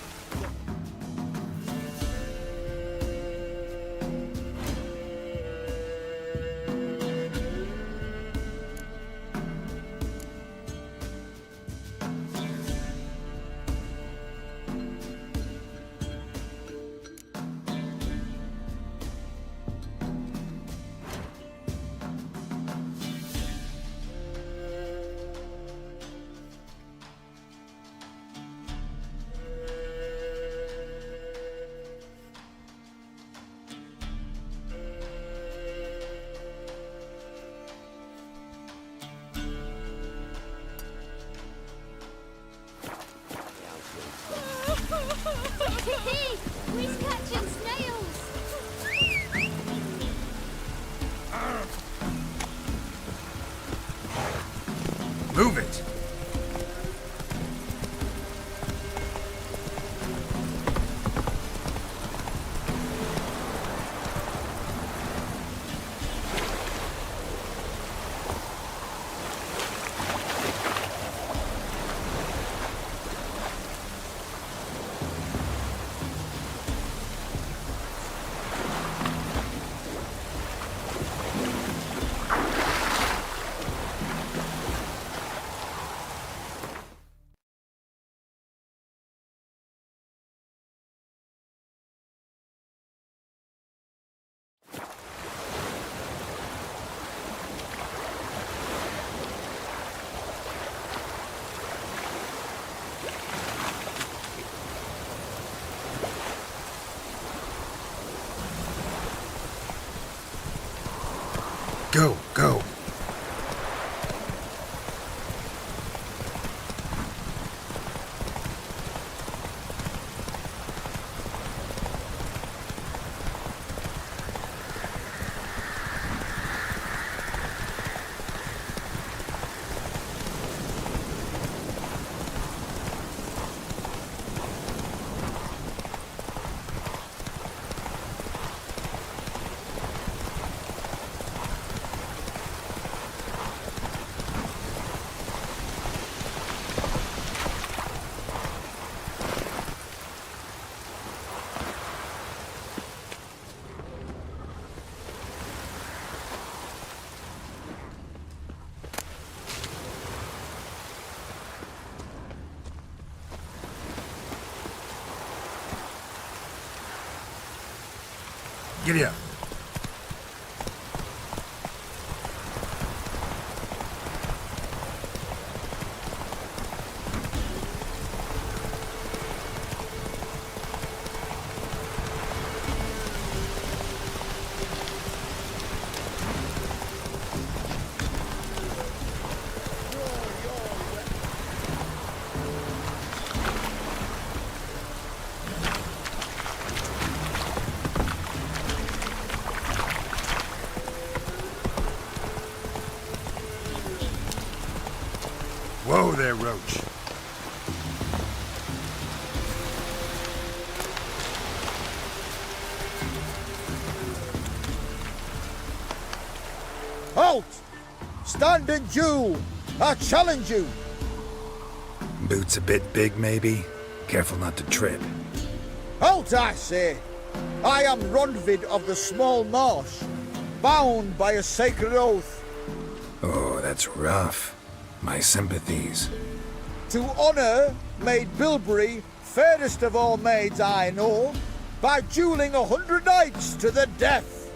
Move it! Go, go. Giddy up. Whoa there, Roach. Halt! Stand in duel! I challenge you! Boots a bit big, maybe? Careful not to trip. Halt, I say! I am Ronvid of the Small Marsh, bound by a sacred oath. Oh, that's rough. My sympathies. To honour Maid Bilberry, fairest of all maids I know, by duelling 100 knights to the death.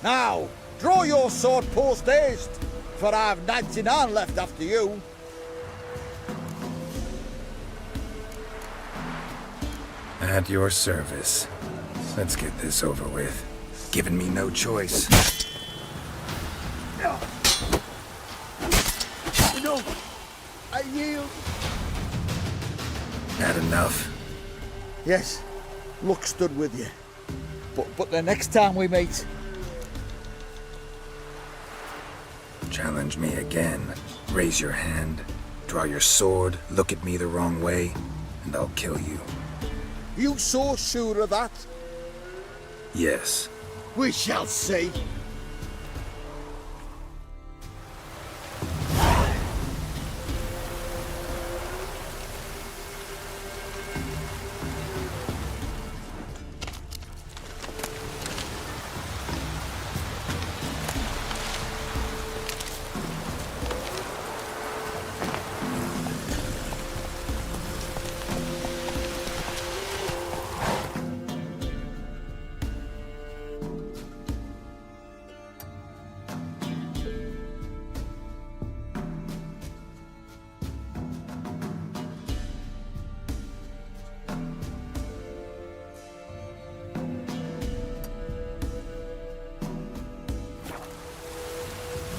Now, draw your sword post haste, for I've 99 left after you. At your service. Let's get this over with. Giving me no choice. No, I yield. Had enough? Yes, luck stood with you. But the next time we meet... Challenge me again. Raise your hand, draw your sword, look at me the wrong way, and I'll kill you. You so sure of that? Yes. We shall see.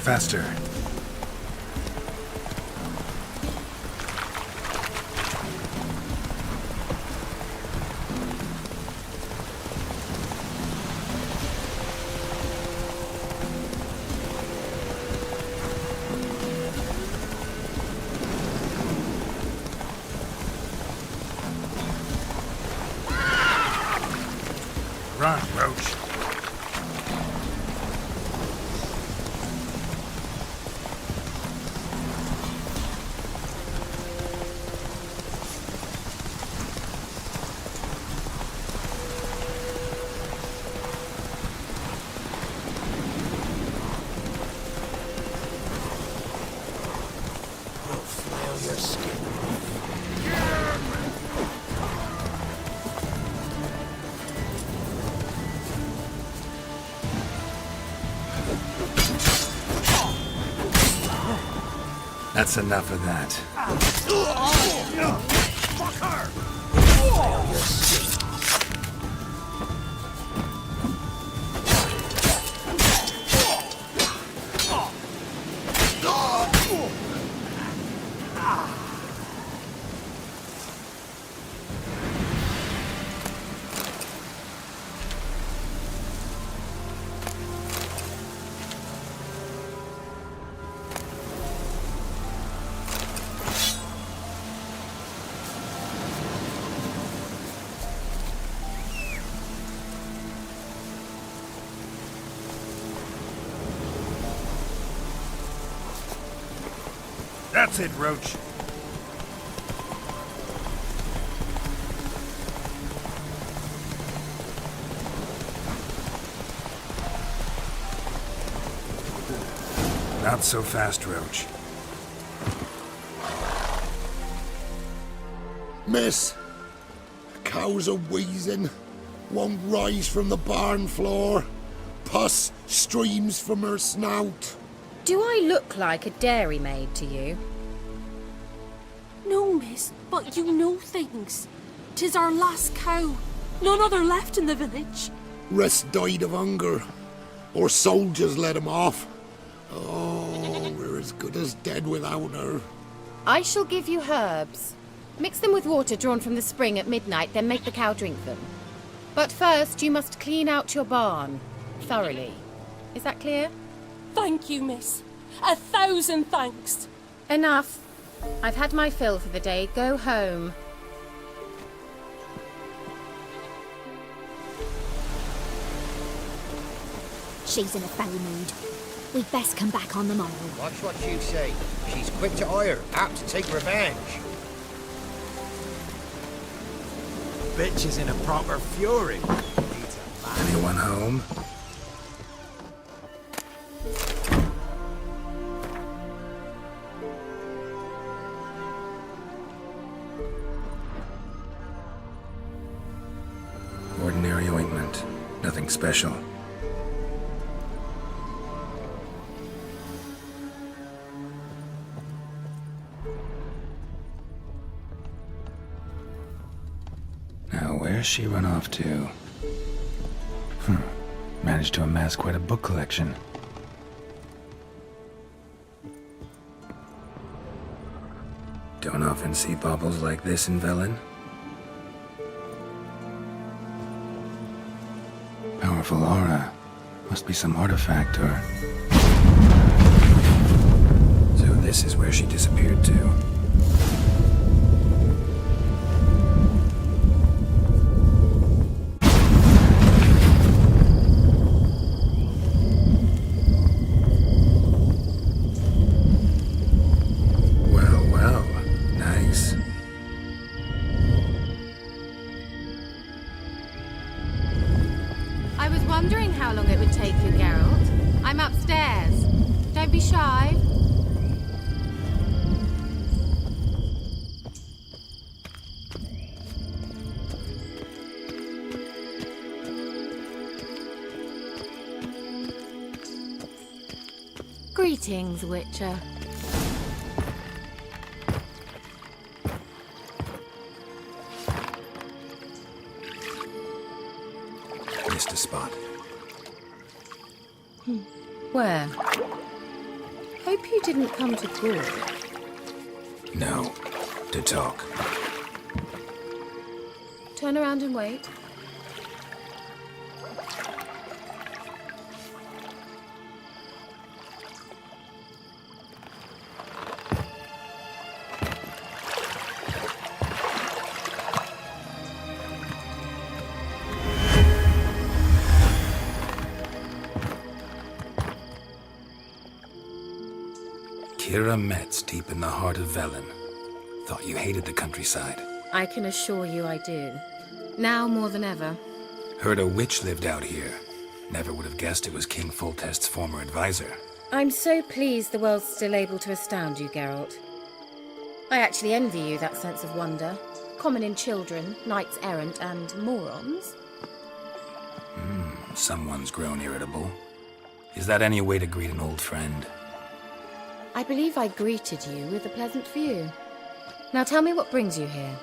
Faster. your skin. That's enough of that. Fuck her! Your skin. That's it, Roach. Not so fast, Roach. Miss, cows are wheezing, won't rise from the barn floor. Pus streams from her snout. Do I look like a dairymaid to you? No, miss, but you know things. 'Tis our last cow. None other left in the village. Rest died of hunger, or soldiers let him off. Oh, we're as good as dead without her. I shall give you herbs. Mix them with water drawn from the spring at midnight, then make the cow drink them. But first, you must clean out your barn. Thoroughly. Is that clear? Thank you, miss. 1,000 thanks. Enough. I've had my fill for the day. Go home. She's in a foul mood. We'd best come back on the morrow. Watch what you say. She's quick to ire, apt to take revenge. Bitch is in a proper fury. Anyone home? Ordinary ointment. Nothing special. Now, where's she run off to? Managed to amass quite a book collection. Don't often see baubles like this in Velen. Powerful aura. Must be some artifact or... So this is where she disappeared to. I was wondering how long it would take you, Geralt. I'm upstairs. Don't be shy. Greetings, Witcher. Missed a spot. Where? Hope you didn't come to Gaul. No. To talk. Turn around and wait. Kira Metz, deep in the heart of Velen. Thought you hated the countryside. I can assure you I do. Now more than ever. Heard a witch lived out here. Never would have guessed it was King Foltest's former advisor. I'm so pleased the world's still able to astound you, Geralt. I actually envy you that sense of wonder. Common in children, knights errant, and morons. Someone's grown irritable. Is that any way to greet an old friend? I believe I greeted you with a pleasant view. Now tell me what brings you here.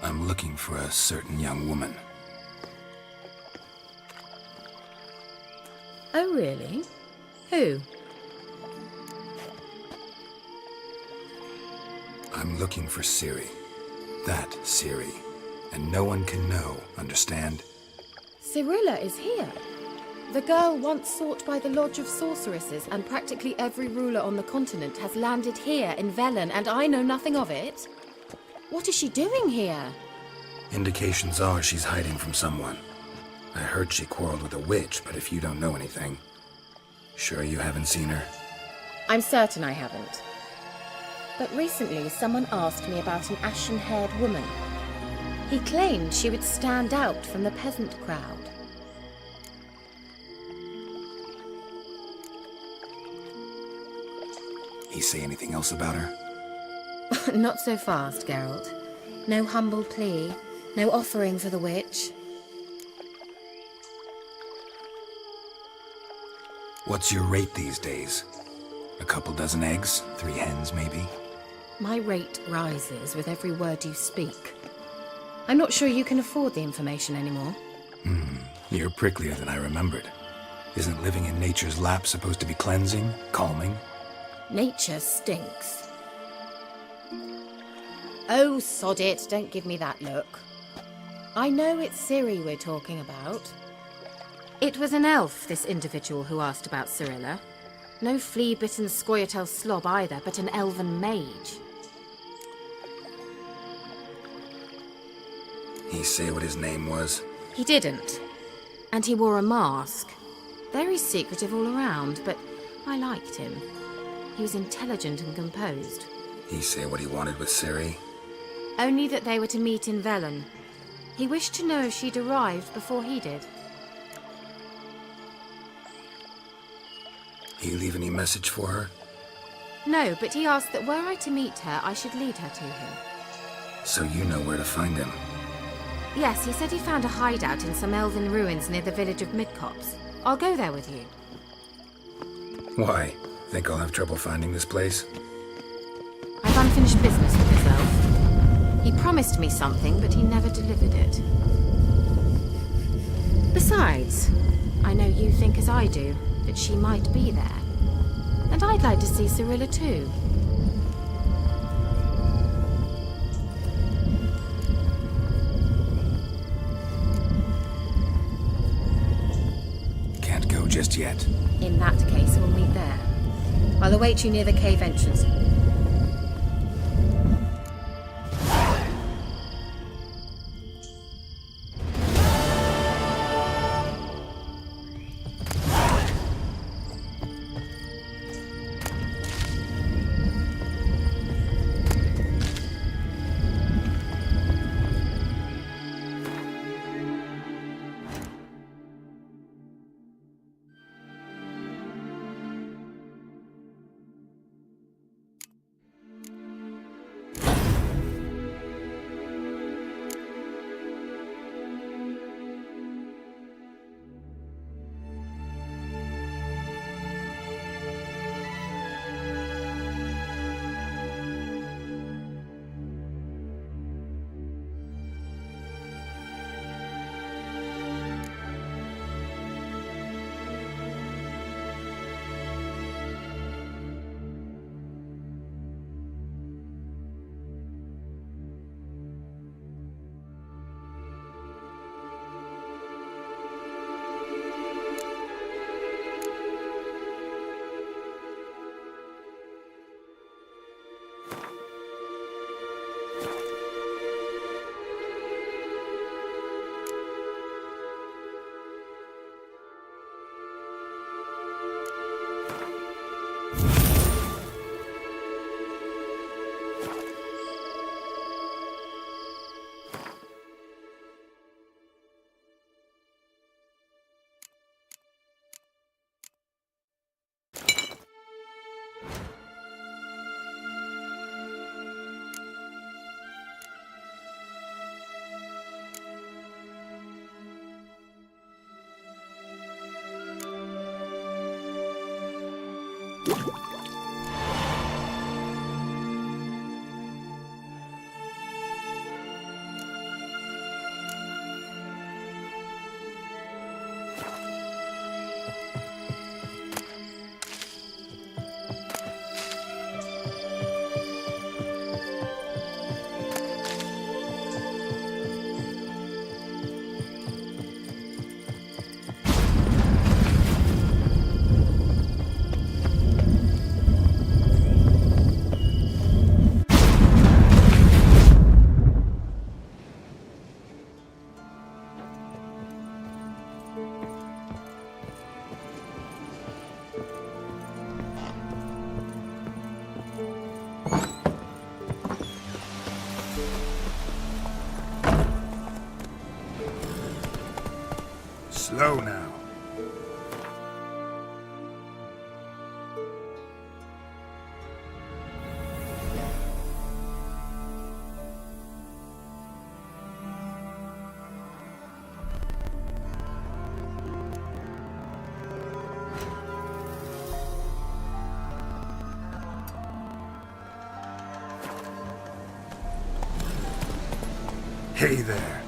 I'm looking for a certain young woman. Oh, really? Who? I'm looking for Ciri. That Ciri. And no one can know, understand? Cirilla is here. The girl once sought by the Lodge of Sorceresses, and practically every ruler on the continent has landed here in Velen, and I know nothing of it. What is she doing here? Indications are she's hiding from someone. I heard she quarreled with a witch, but if you don't know anything... Sure you haven't seen her? I'm certain I haven't. But recently someone asked me about an ashen-haired woman. He claimed she would stand out from the peasant crowd. He say anything else about her? Not so fast, Geralt. No humble plea, no offering for the witch. What's your rate these days? A couple dozen eggs? 3 hens, maybe? My rate rises with every word you speak. I'm not sure you can afford the information anymore. You're pricklier than I remembered. Isn't living in nature's lap supposed to be cleansing, calming? Nature stinks. Oh, sod it, don't give me that look. I know it's Ciri we're talking about. It was an elf, this individual who asked about Cirilla. No flea-bitten Scoia'tael slob either, but an elven mage. He say what his name was? He didn't. And he wore a mask. Very secretive all around, but I liked him. He was intelligent and composed. He say what he wanted with Ciri? Only that they were to meet in Velen. He wished to know if she'd arrived before he did. He leave any message for her? No, but he asked that were I to meet her, I should lead her to him. So you know where to find him? Yes, he said he found a hideout in some elven ruins near the village of Midcopse. I'll go there with you. Why? Think I'll have trouble finding this place? I've unfinished business with this elf. He promised me something, but he never delivered it. Besides, I know you think as I do, that she might be there. And I'd like to see Cirilla too. Can't go just yet. In that case, we'll meet there. I'll await you near the cave entrance. Slow now. Hey there.